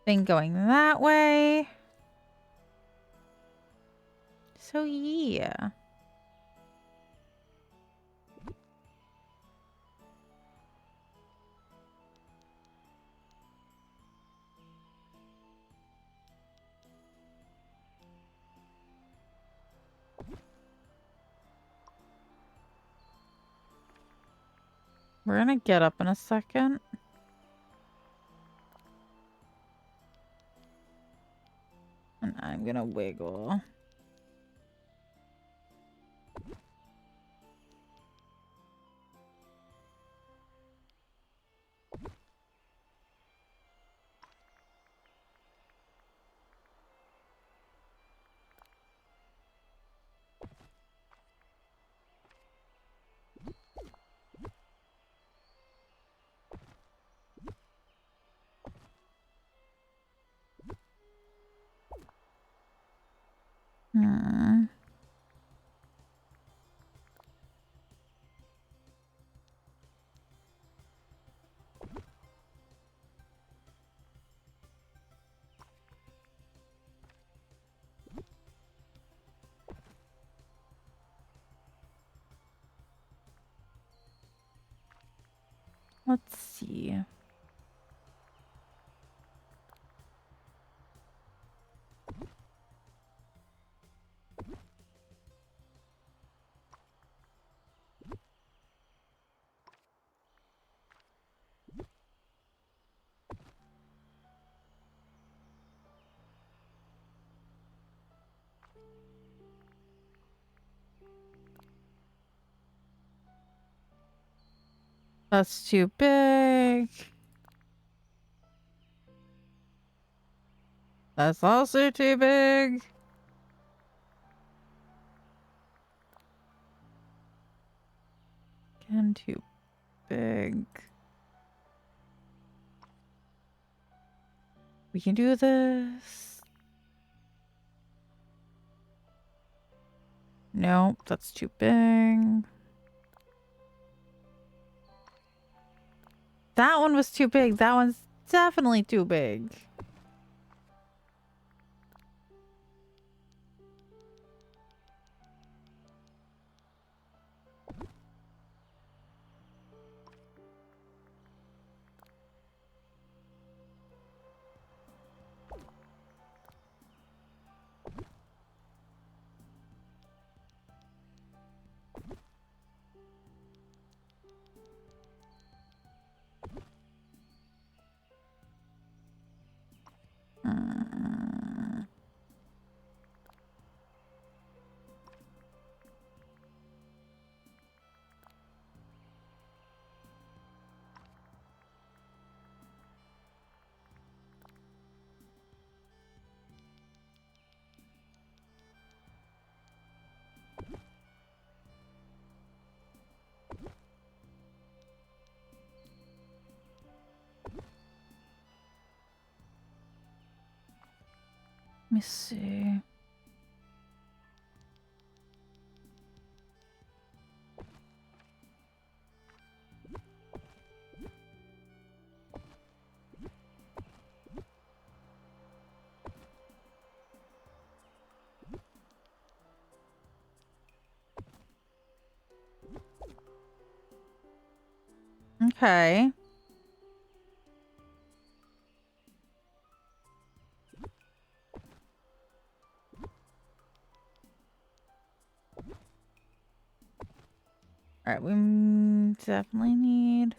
thing going that way. So yeah. We're gonna get up in a second. And I'm gonna wiggle. Hmm. Let's see. That's too big. That's also too big. Again, too big. We can do this. Nope, that's too big. That one was too big. That one's definitely too big. Mm. Let me see. Okay. All right, we definitely need.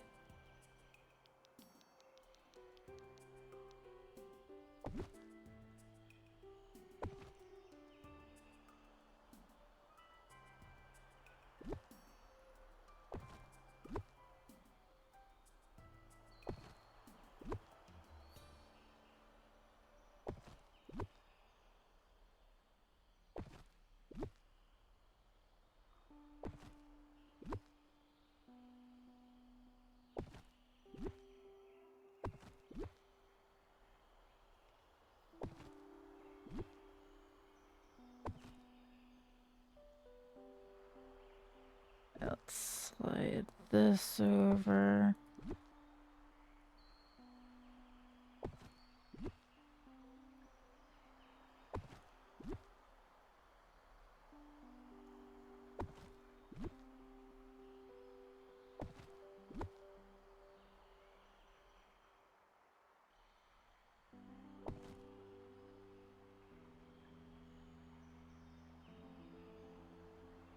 Let's slide this over.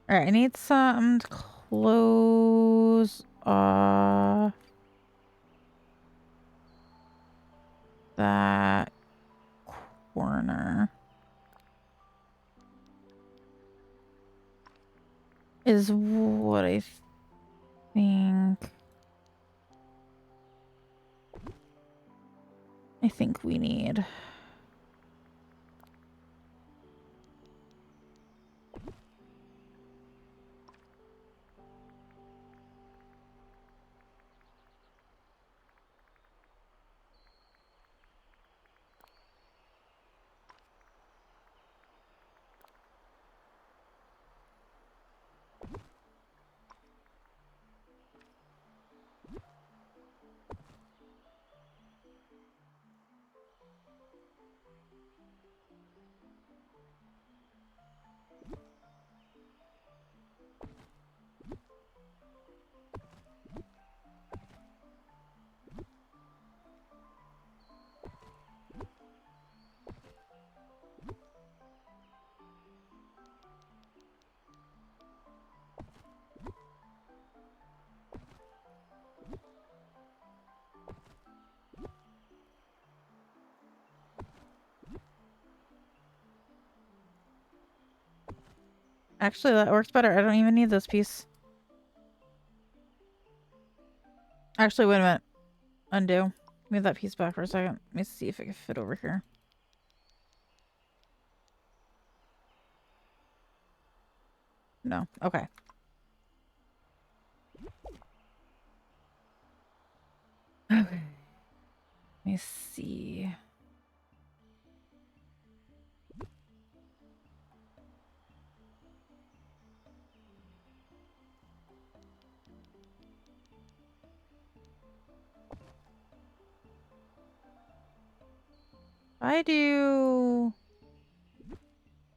All right, I need something close off that corner. Is what I think we need. Actually, that works better. I don't even need this piece. Actually, wait a minute. Undo. Move that piece back for a second. Let me see if it can fit over here. No. Okay. Okay. Let me see. I do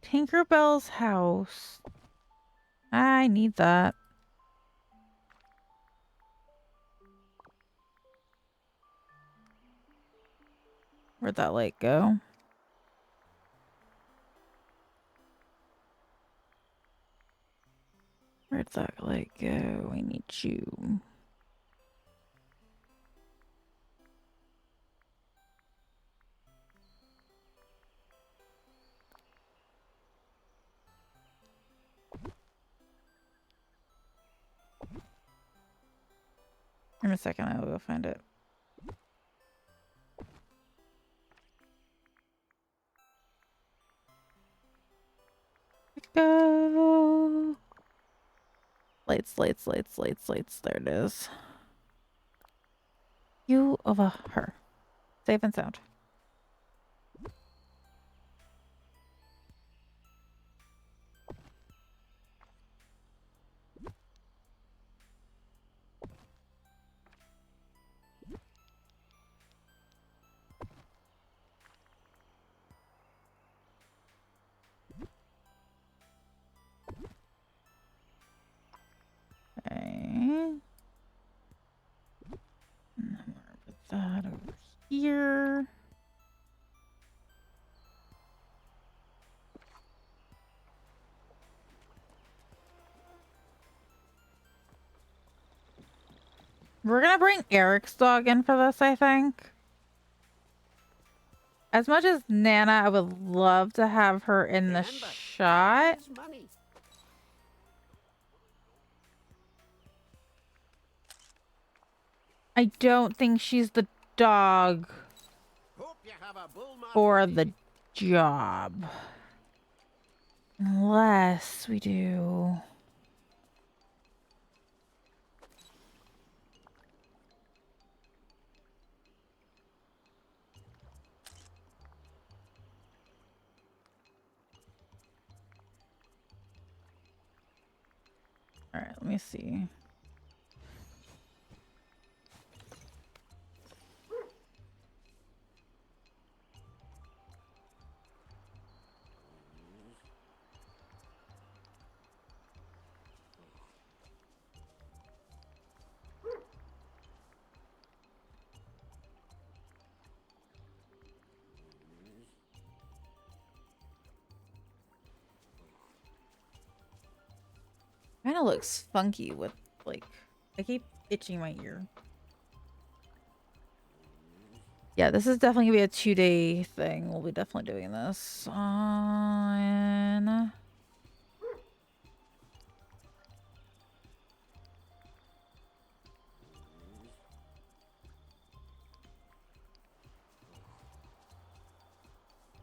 Tinkerbell's house. I need that. Where'd that light go? Where'd that light go? I need you. In a second, I will go find it. Go. Lights, lights, lights, lights, lights. There it is. You over her. Safe and sound. Okay. And then we'll put that over here. We're gonna bring Eric's dog in for this, I think. As much as Nana, I would love to have her in the Remember, shot. is money. I don't think she's the dog Hope you have a bull market for ready. the job. Unless we do. All right, let me see. I kind of looks funky with, like, I keep itching my ear. Yeah, this is definitely gonna be a 2-day thing. We'll be definitely doing this on...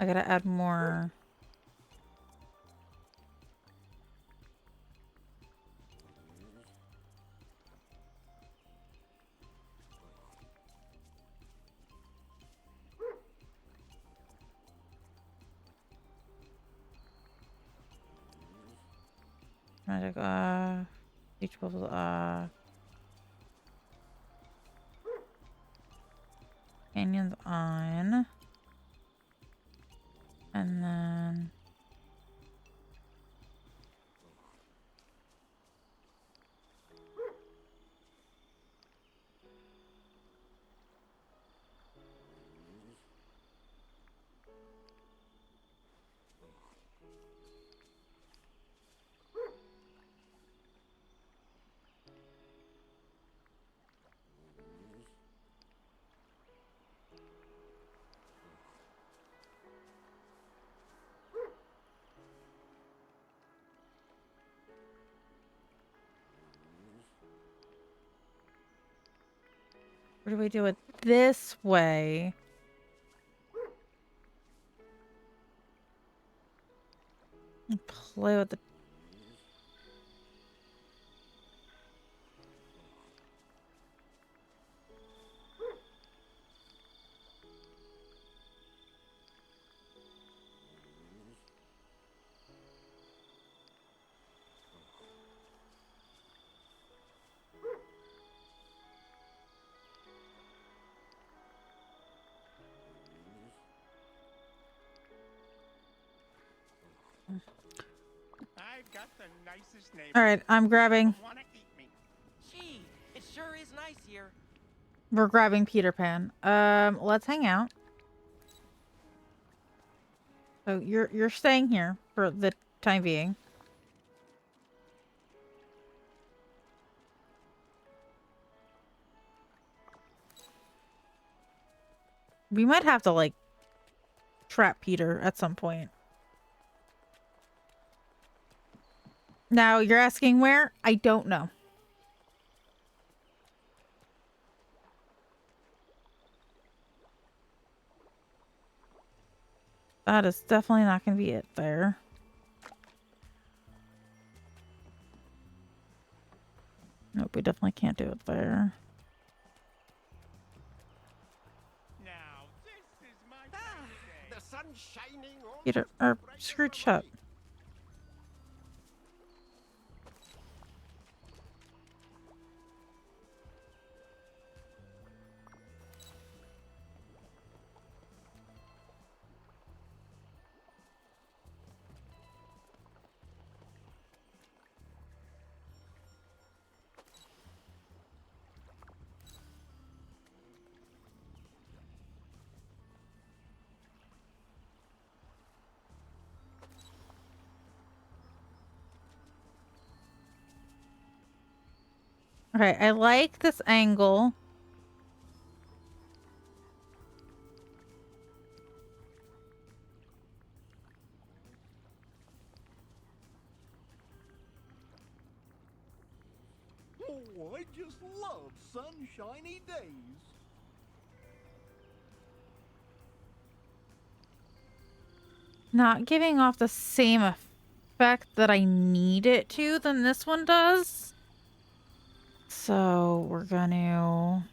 I gotta add more. Magic off. Beach bubbles off. Canyons on. And then... What do we do it this way? And play with the... I've got the nicest neighbor. All right, I'm grabbing... Wanna eat me. Gee, it sure is nice here. We're grabbing Peter Pan. Let's hang out. So you're staying here for the time being. We might have to, like, trap Peter at some point. Now, you're asking where? I don't know. That is definitely not going to be it there. Nope, we definitely can't do it there. Now, this is my birthday. The sun's shining all Peter, or Scrooge, shut. Okay, I like this angle. Oh, I just love sunshiny days. Not giving off the same effect that I need it to than this one does. So we're gonna...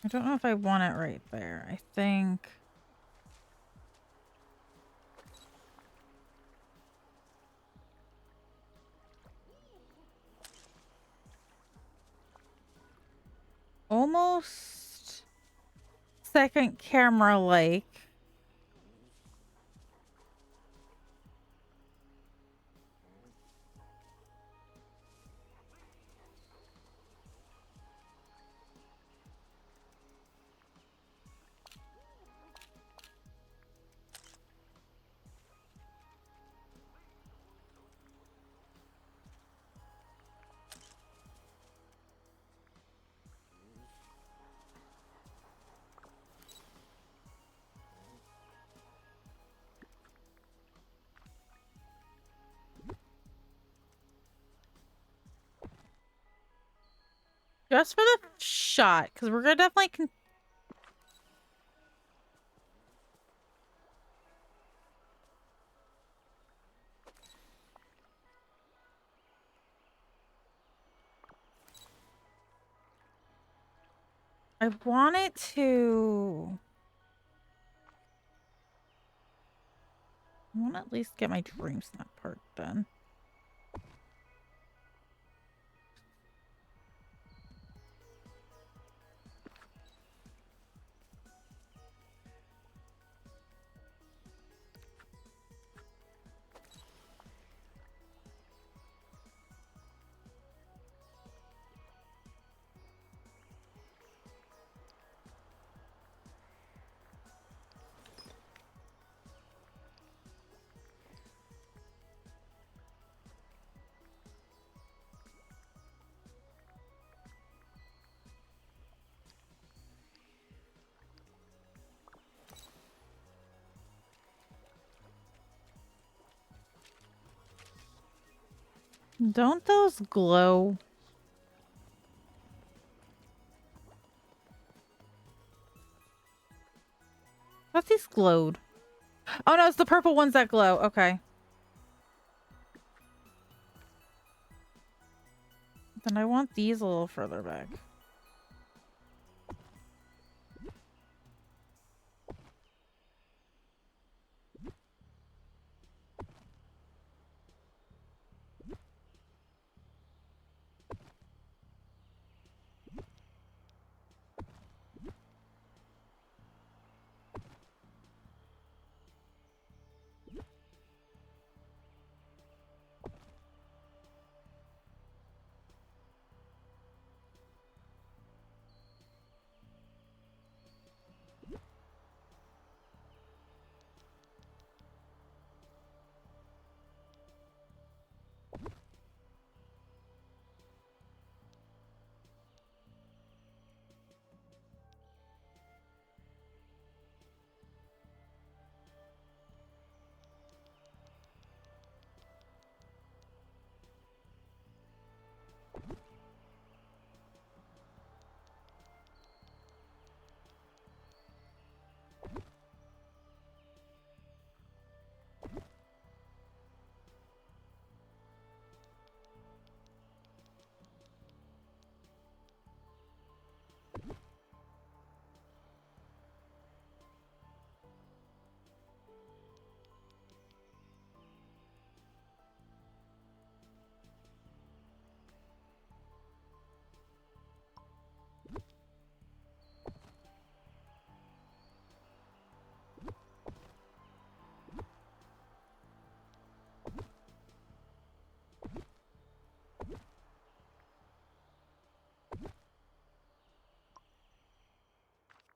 don't know if I want it right there. I think... almost second camera like. Just for the shot, because we're gonna definitely I want it to... I want to at least get my dream snap part done. Don't those glow? I thought these glowed. Oh no, it's the purple ones that glow. Okay. Then I want these a little further back.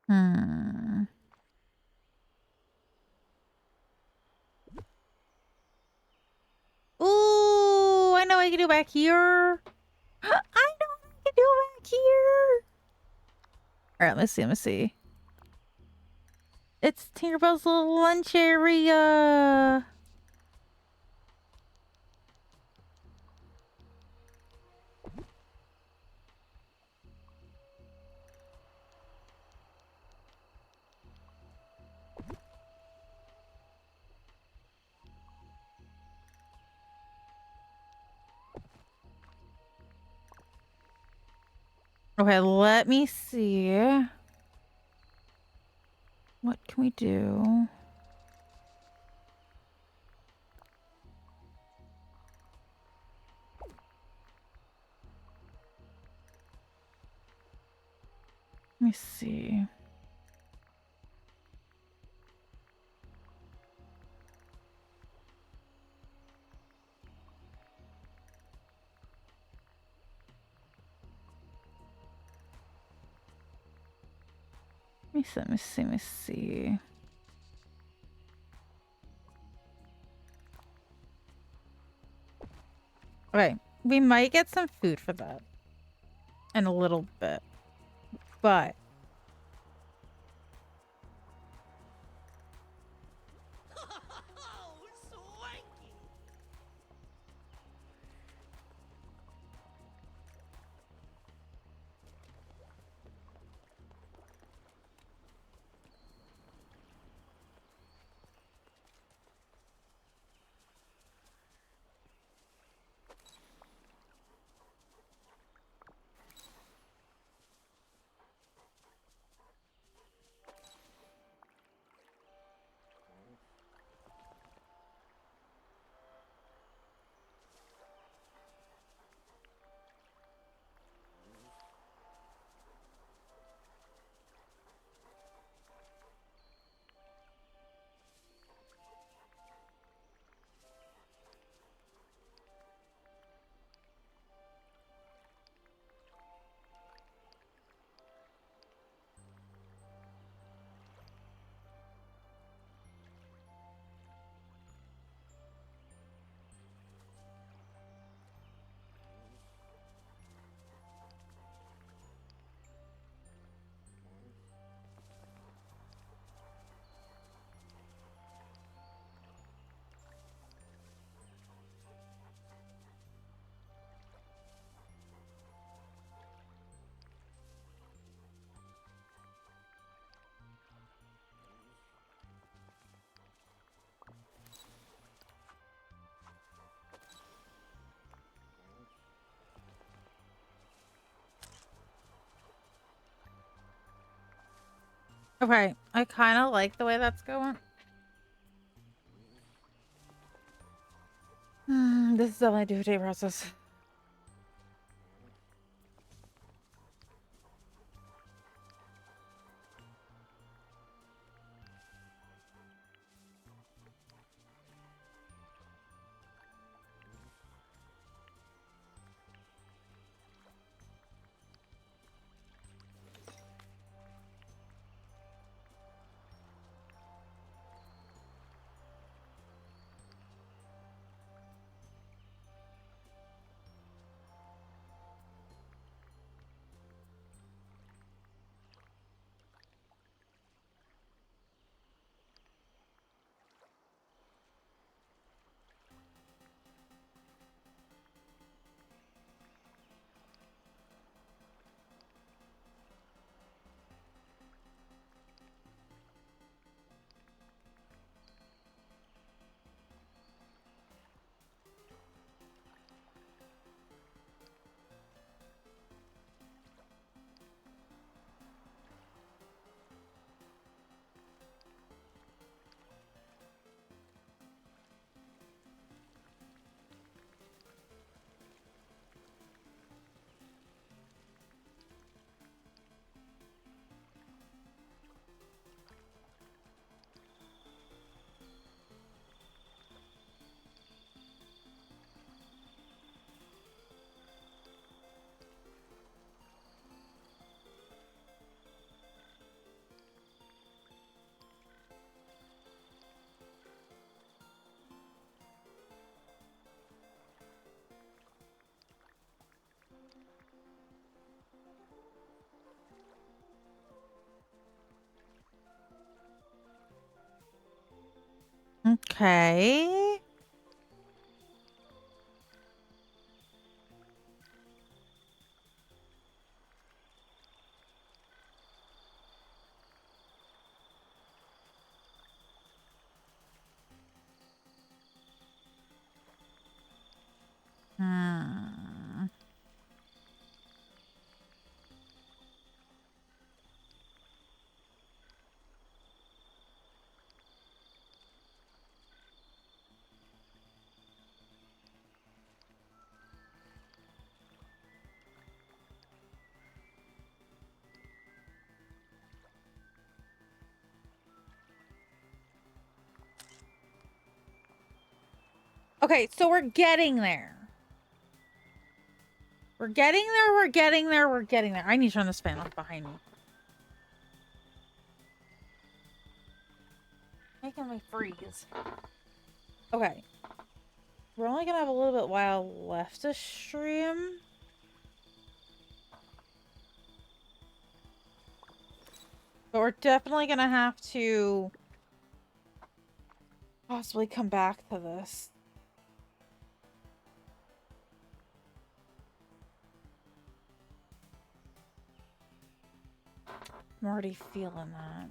Hmm. Ooh, I know what I can do back here. I know what I can do back here. All right, let's see. Let me see. It's Tinkerbell's little lunch area. Okay, let me see. What can we do? Let me see. Let me see, let me see. Okay, we might get some food for that in a little bit, but Oh, swanky! okay, I kind of like the way that's going. This is all I do day process. Okay. Hmm. Okay, so we're getting there. We're getting there, we're getting there, we're getting there. I need to turn this fan off behind me. Making me freeze. Okay. We're only gonna have a little bit while left to stream. But we're definitely gonna have to possibly come back to this. I'm already feeling that.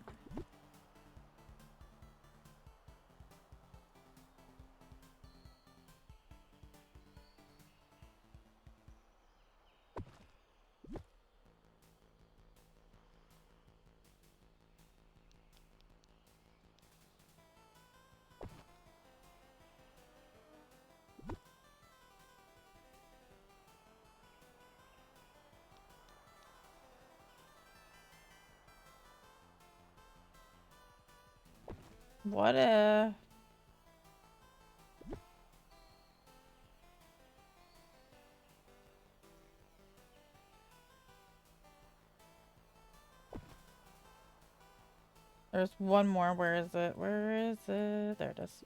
What if... There's one more. Where is it? Where is it? There it is.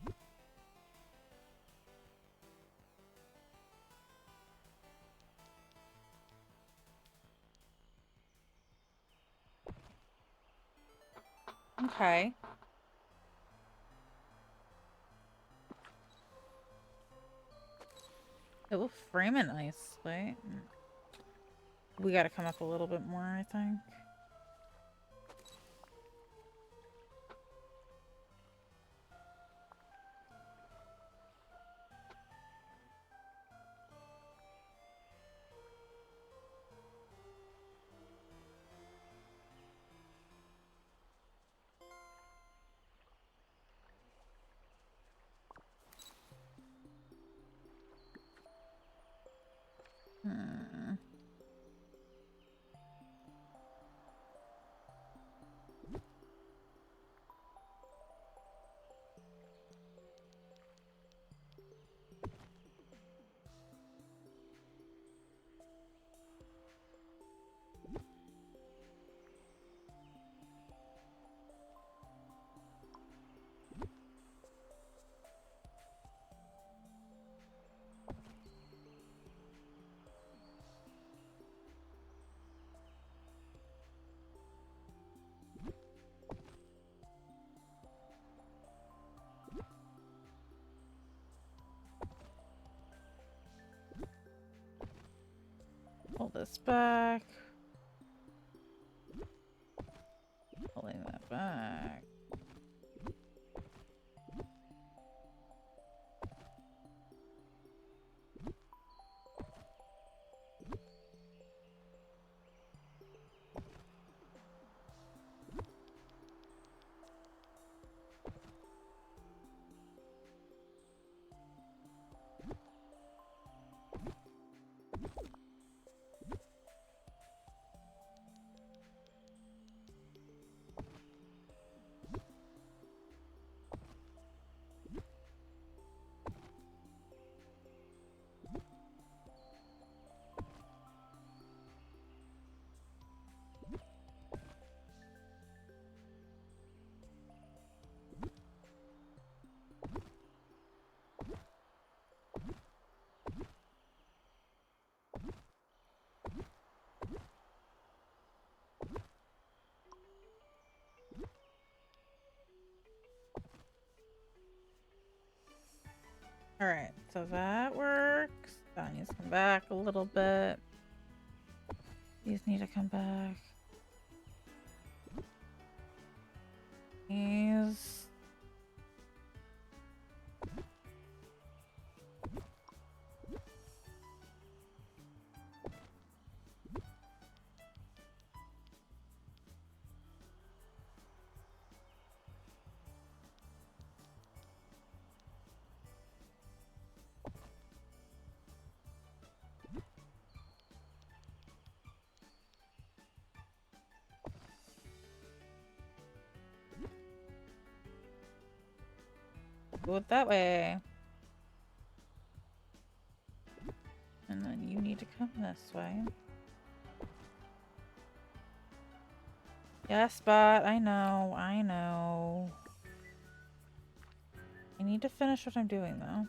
Okay. It will frame it nicely. We gotta come up a little bit more, I think. Hmm. Pull this back. Pulling that back. Alright, so that works. That needs to come back a little bit. These need to come back. These. Go it that way. need to come this way. Yes, but I know. I need to finish what I'm doing, though.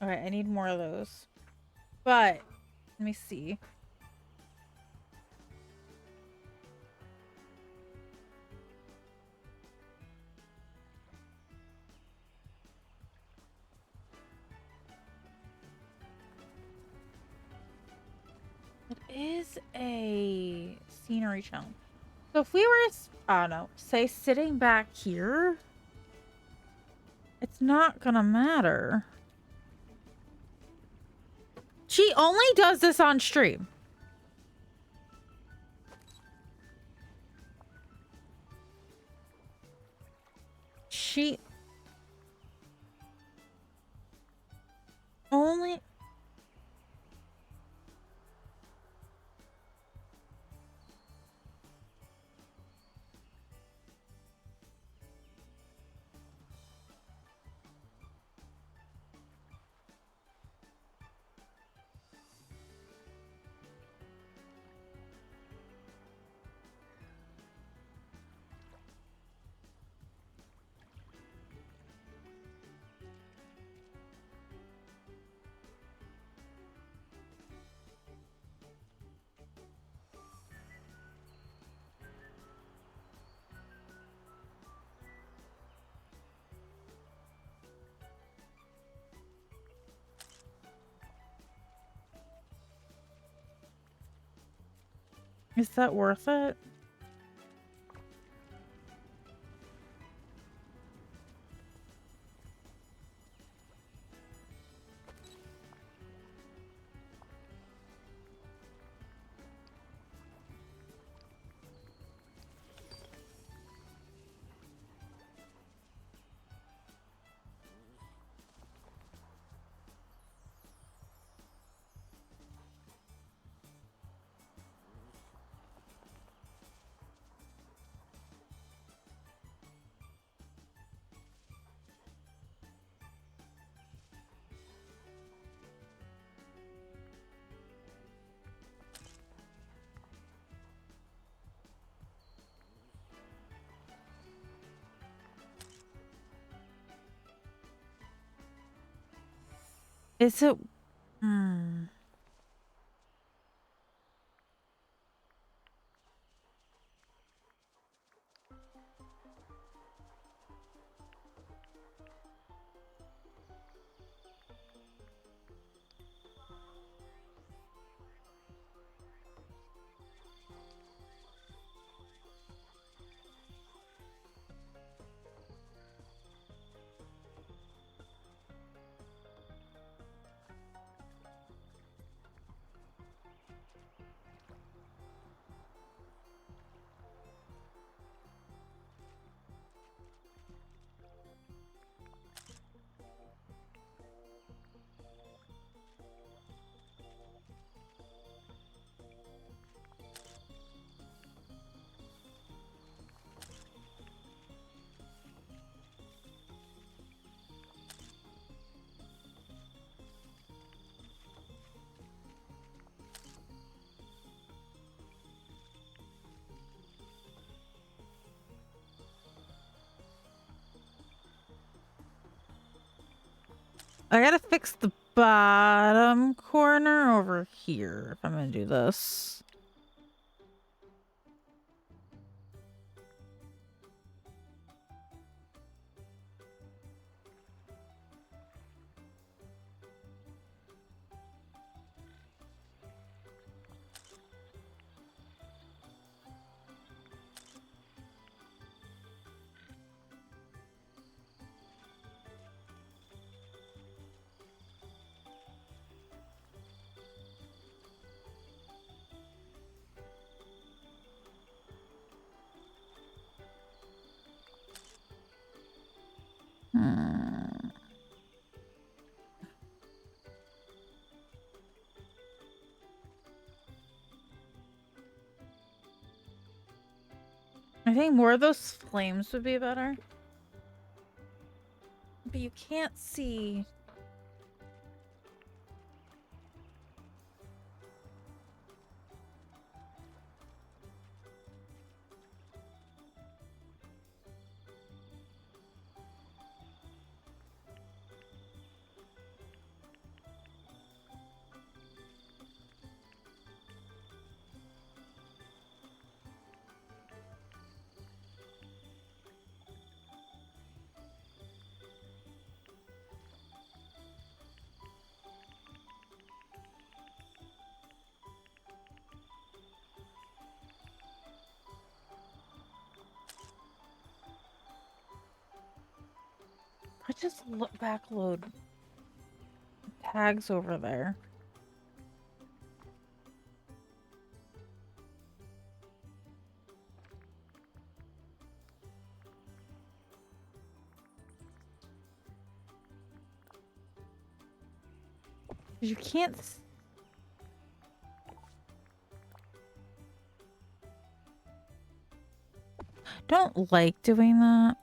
Okay, I need more of those. But, let me see. It is a scenery challenge. So if we were, I don't know, say sitting back here, it's not gonna matter. She only does this on stream. She only... Is that worth it? Is it... Hmm. I gotta fix the bottom corner over here if I'm gonna do this. I think more of those flames would be better. But you can't see. I just backload tags over there. You can't. Don't like doing that.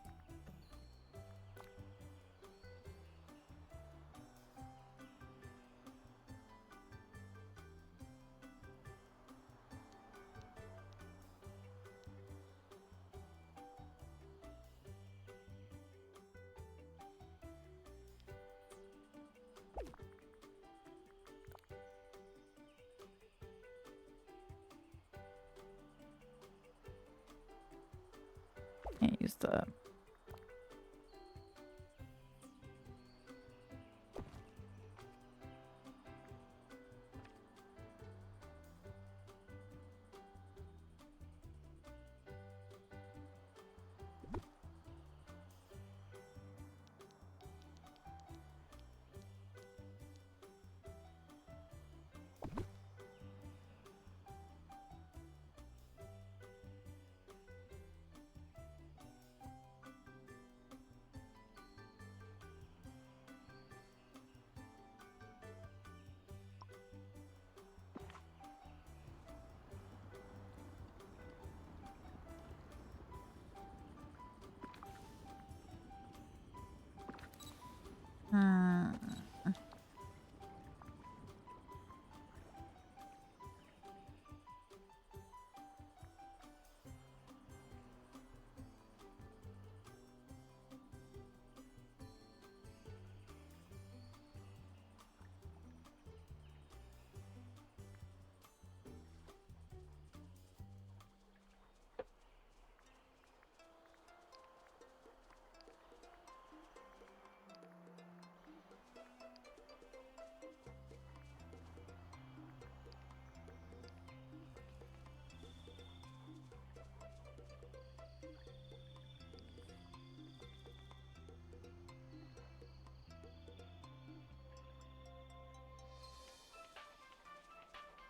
Can't use that. Hmm.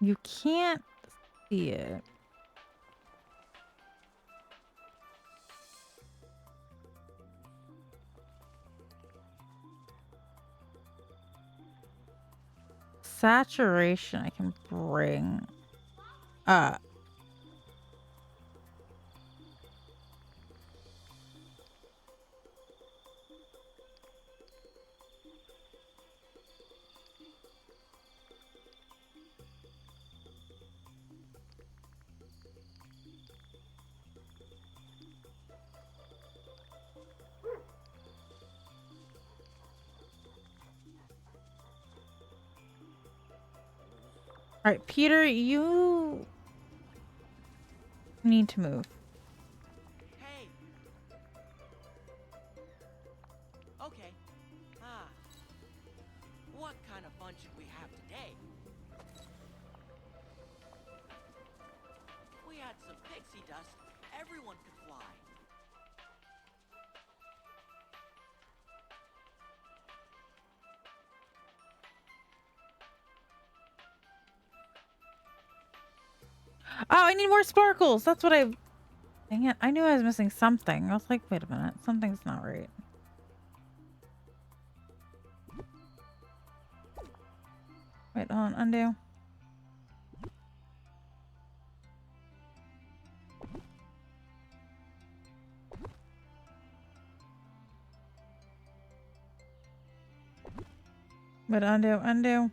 You can't see it. Saturation I can bring up. All right, Peter, you need to move. Hey. Okay. What kind of fun should we have today? If we had some pixie dust, everyone could fly. Oh, I need more sparkles. That's what I... Dang it. I knew I was missing something. I was like, wait a minute. Something's not right. Wait, hold on. Undo. But undo.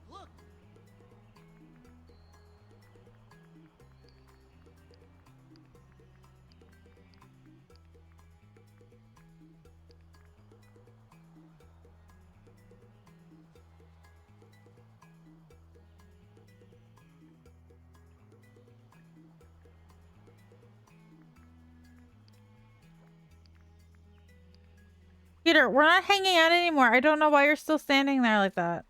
Look, Peter, we're not hanging out anymore. I don't know why you're still standing there like that.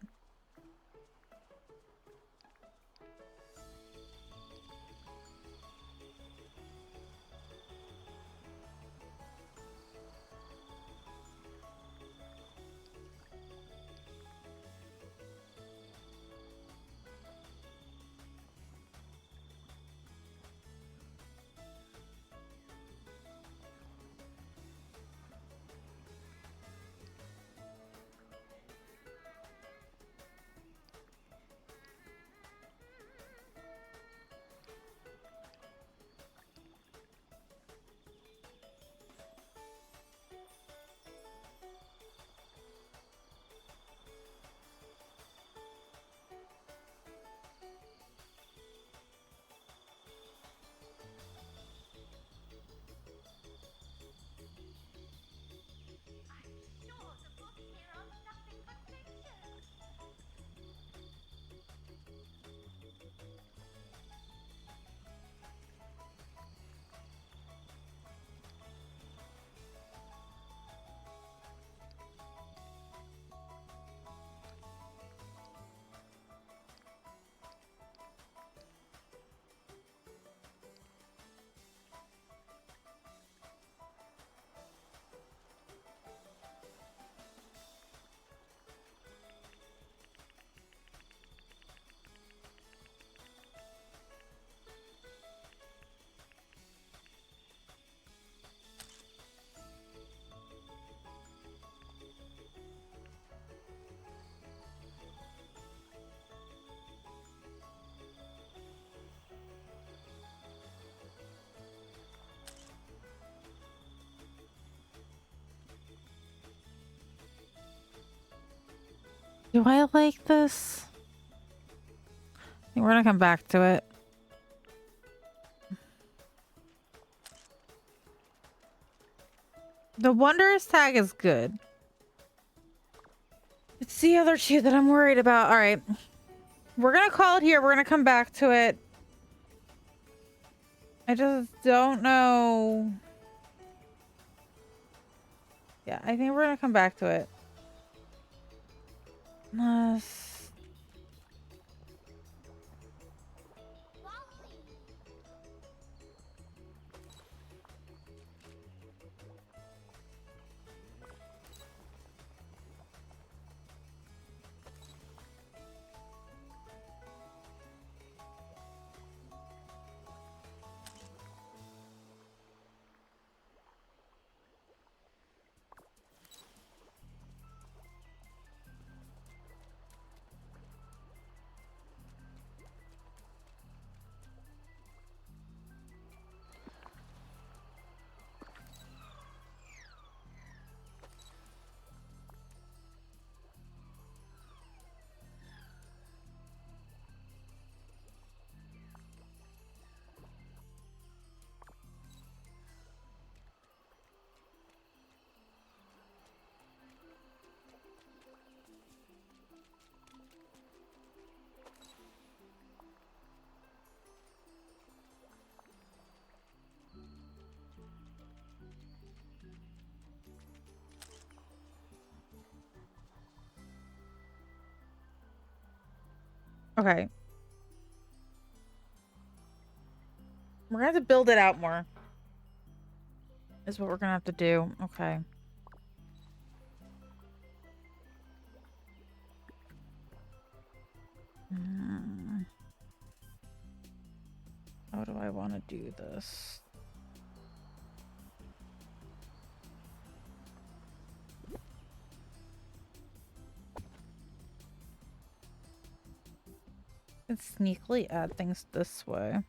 Sure, the books here are nothing but pictures. Do I like this? I think we're gonna come back to it. The Wondrous tag is good. It's the other two that I'm worried about. All right. We're gonna call it here. We're gonna come back to it. I just don't know. Yeah, I think we're gonna come back to it. Wally! Okay. We're gonna have to build it out more. Is what we're gonna have to do. Okay. How do I want to do this? Let's sneakily add things this way.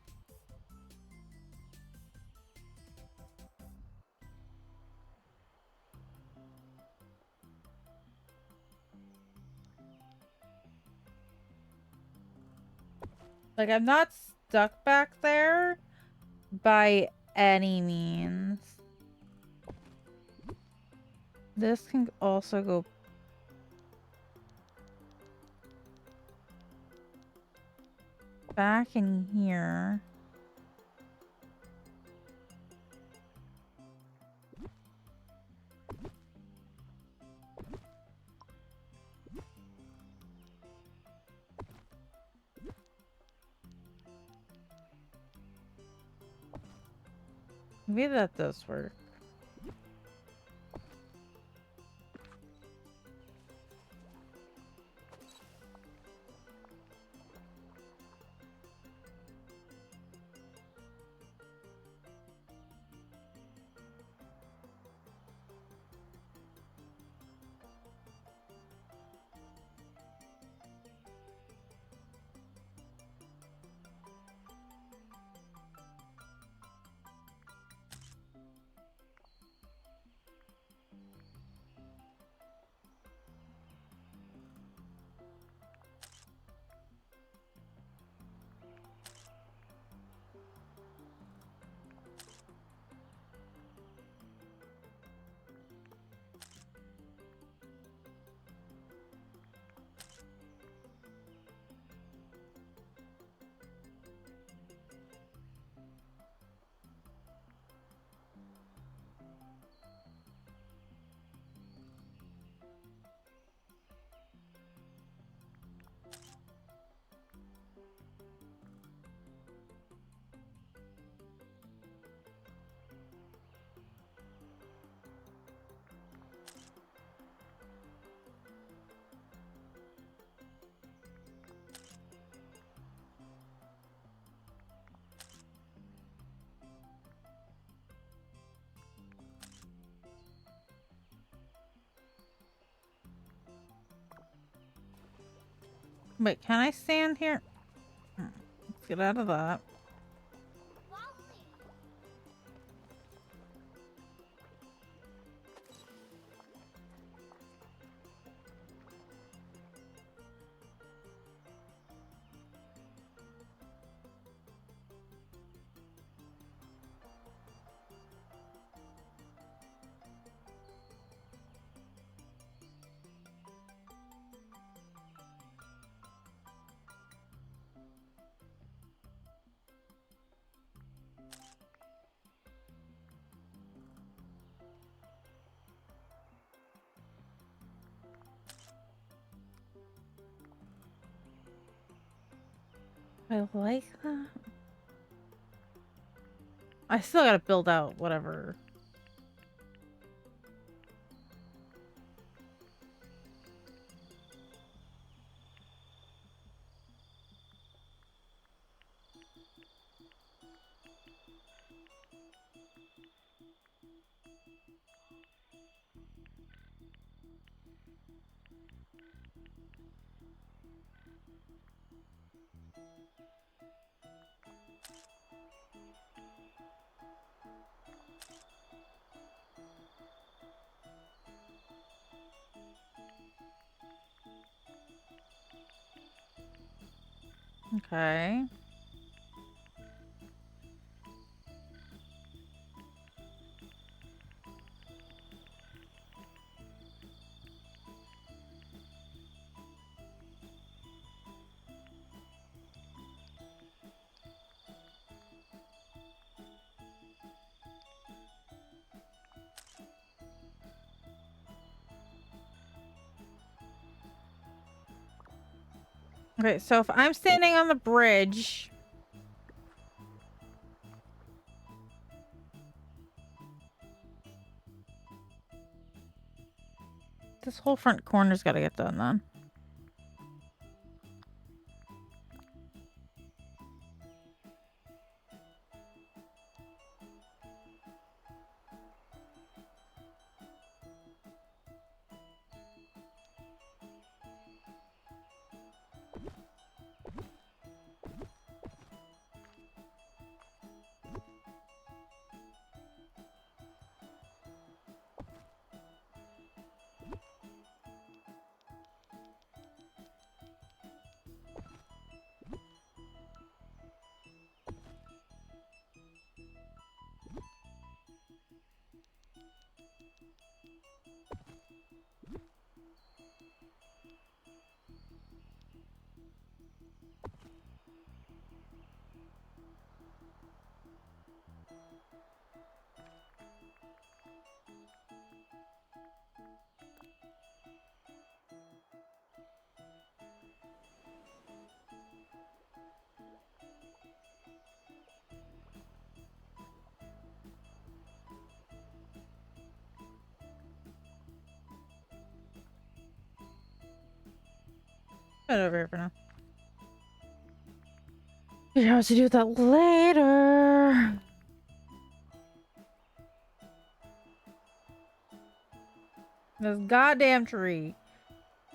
Like, I'm not stuck back there by any means. This can also go back in here. Maybe that does work. Wait, can I stand here? Let's get out of that. I like that. I still gotta build out whatever. Okay. Okay, so if I'm standing on the bridge, This whole front corner's got to get done then. Put it over here for now. Figure out what to do with that later. This goddamn tree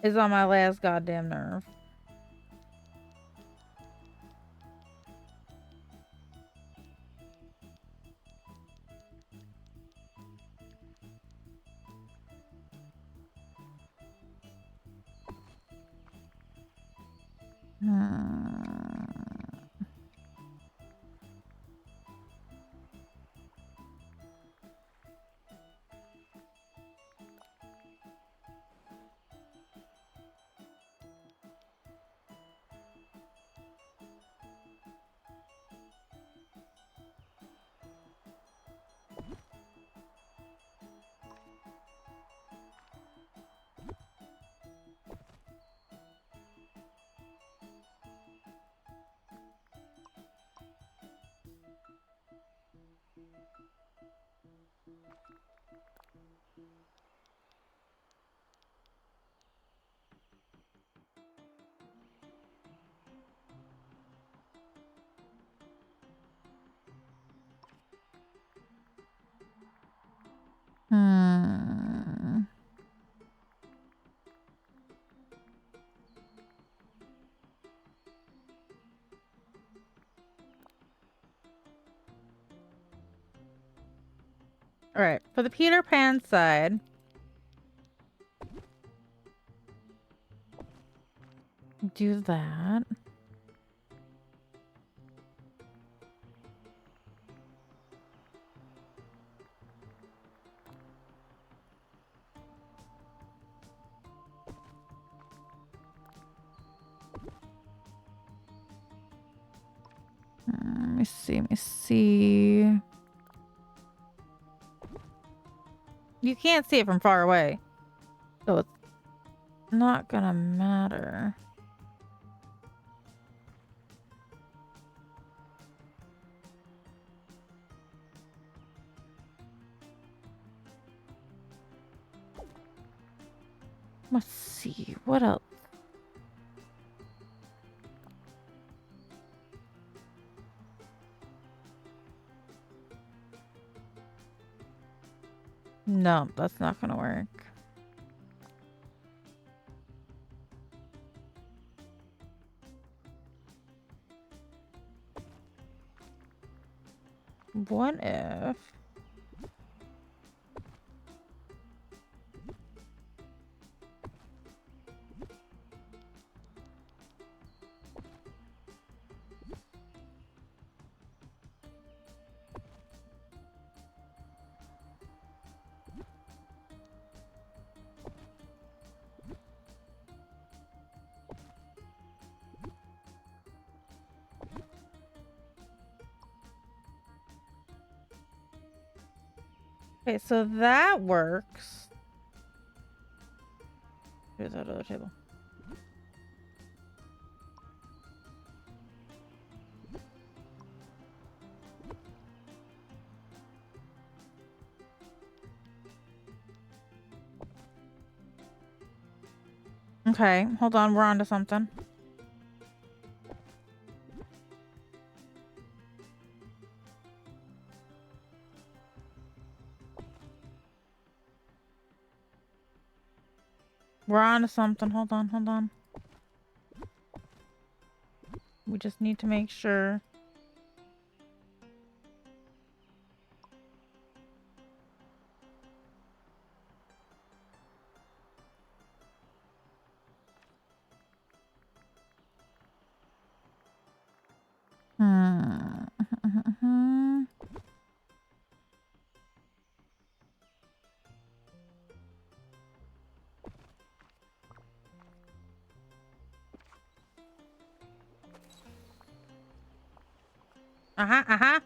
is on my last goddamn nerve. All right, for the Peter Pan side, do that. Let me see. You can't see it from far away, so it's not gonna matter. Let's see, what else? No, that's not gonna work. What if... Okay, so that works. Here's that other table. Okay, hold on. We're on to something. We're on to something. Hold on, hold on. We just need to make sure. Hmm. Uh-huh, uh-huh.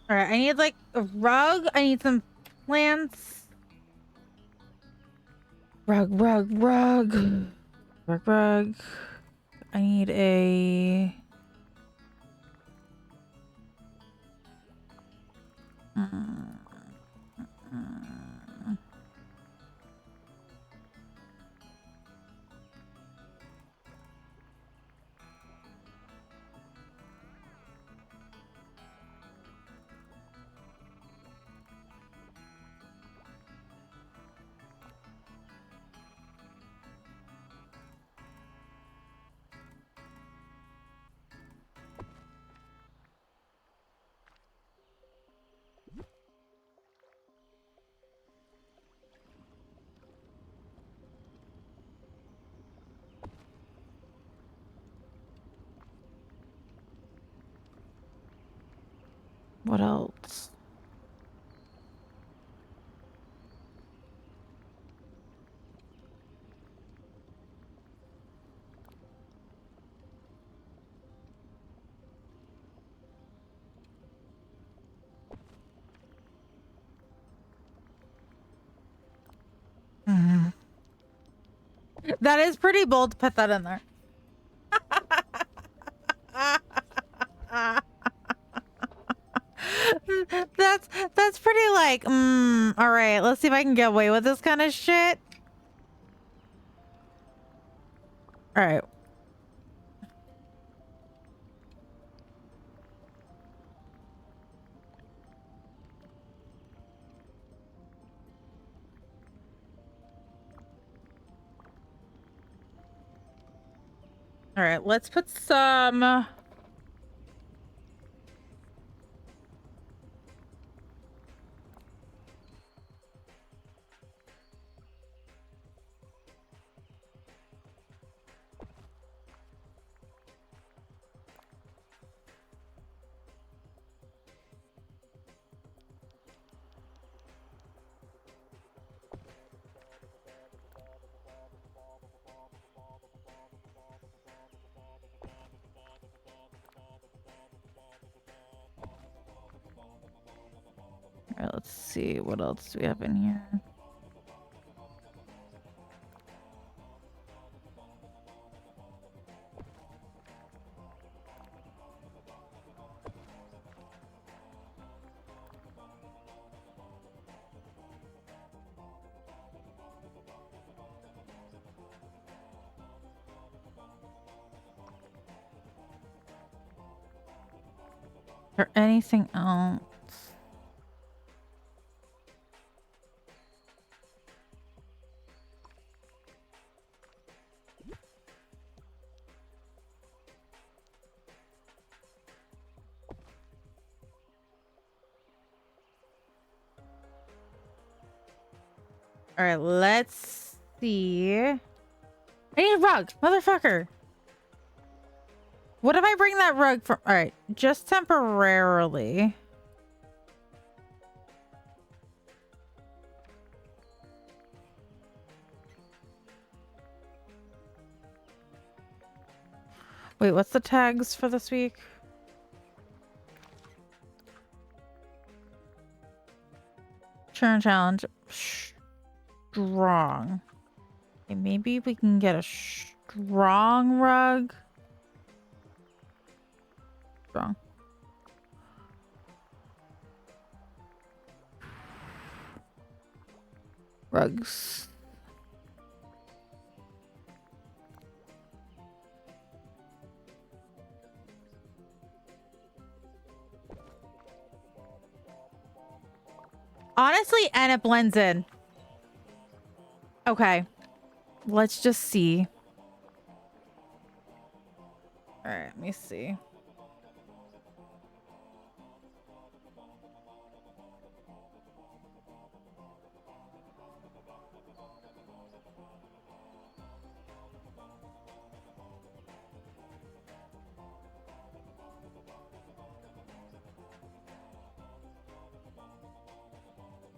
All right, I need like a rug. I need some plants. Rug, rug, rug. Rug, rug. I need a... What else? That is pretty bold to put that in there. that's pretty like, all right, let's see if I can get away with this kind of shit. All right. All right, let's put some... All right, let's see. What else do we have in here? Or anything else? All right, let's see. I need a rug, motherfucker. What if I bring that rug from? All right, just temporarily. Wait, what's the tags for this week? Turn challenge. Strong. Okay, maybe we can get a strong rug. Strong. Rugs. Honestly, and it blends in. Okay. Let's just see. All right, let me see.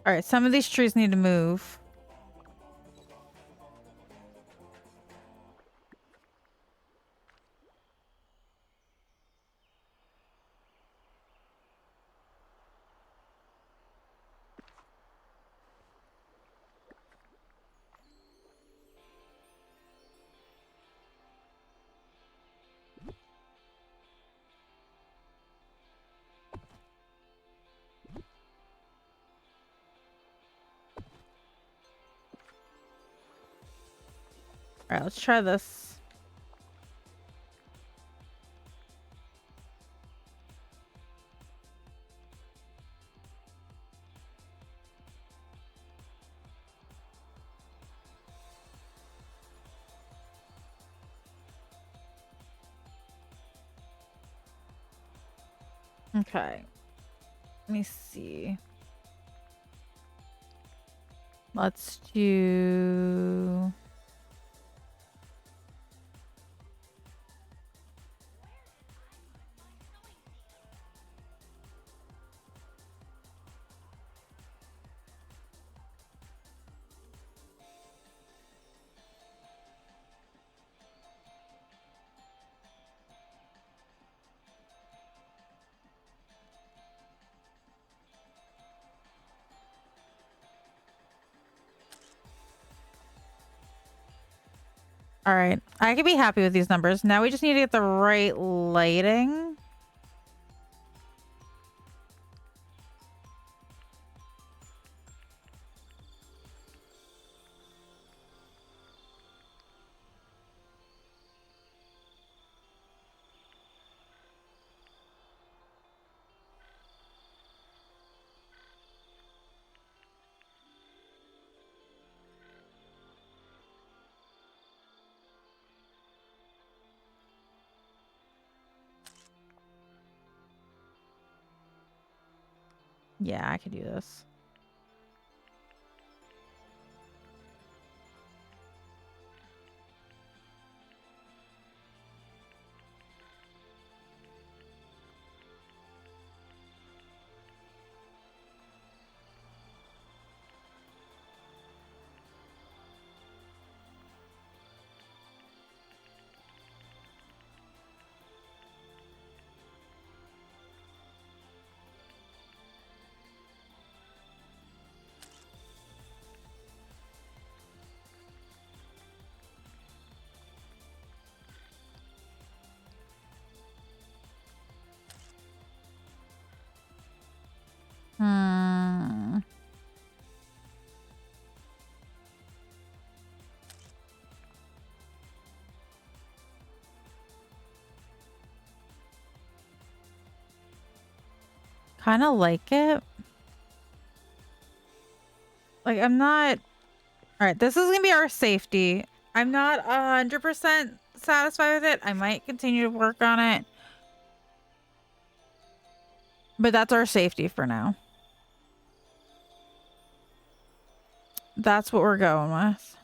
All right, some of these trees need to move. All right, let's try this. Okay. Let me see. Let's do... All right. I can be happy with these numbers. Now we just need to get the right lighting. Yeah, I could do this. kind of like it. Like, I'm not... All right, this is going to be our safety. I'm not 100% satisfied with it. I might continue to work on it. But that's our safety for now. That's what we're going with.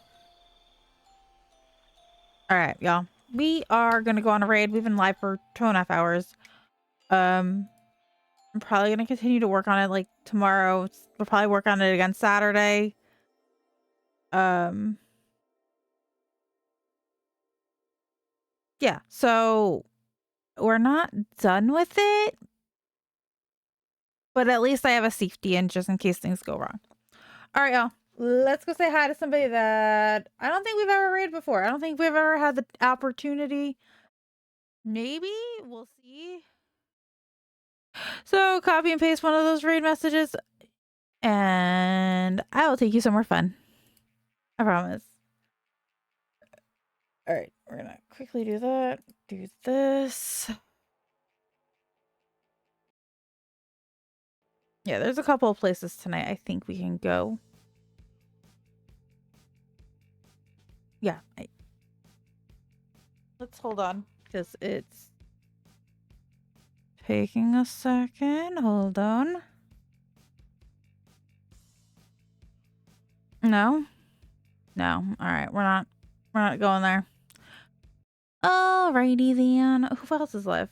All right, y'all. We are going to go on a raid. We've been live for 2.5 hours. I'm probably going to continue to work on it like tomorrow. We'll probably work on it again Saturday. Yeah, so we're not done with it. But at least I have a safety in just in case things go wrong. All right, y'all. Let's go say hi to somebody that I don't think we've ever raided before. I don't think we've ever had the opportunity. Maybe? We'll see. So copy and paste one of those raid messages and I will take you somewhere fun. I promise. All right, we're gonna quickly do that. Do this. Yeah, there's a couple of places tonight I think we can go. Yeah. Let's hold on because it's taking a second. Hold on. No? No. All right. We're not going there. Alrighty then. Who else is live?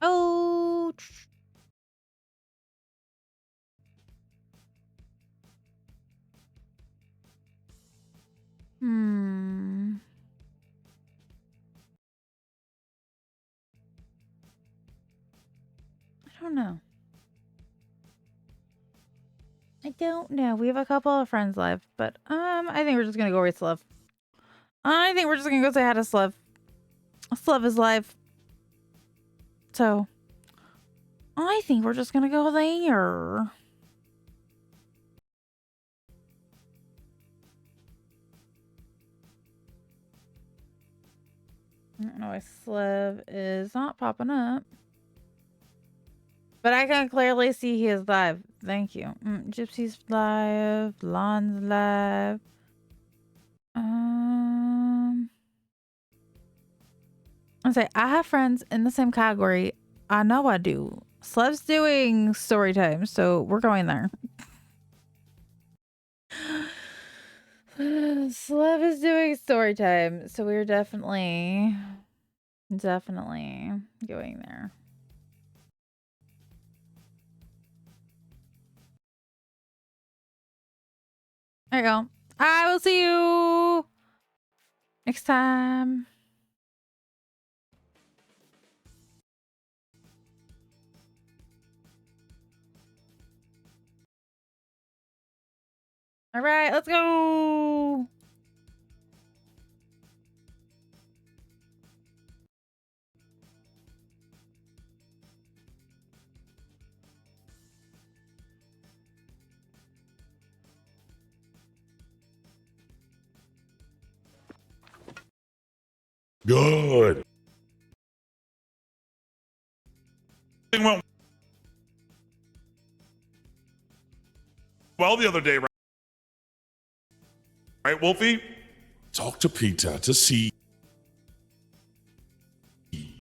Oh. I don't know. I don't know. We have a couple of friends live, but I think we're just gonna go raid Slev. I think we're just gonna go say hi to Slev. Slev is live. So I think we're just gonna go there. I don't know why Slev is not popping up. But I can clearly see he is live. Thank you. Gypsy's live. Lon's live. I say I have friends in the same category. I know I do. Slev's doing story time, so we're going there. Slev is doing story time, so we're definitely going there. There you go. I will see you next time. All right, let's go. Good. Thing went well the other day, right, Wolfie? Talk to Peter to see.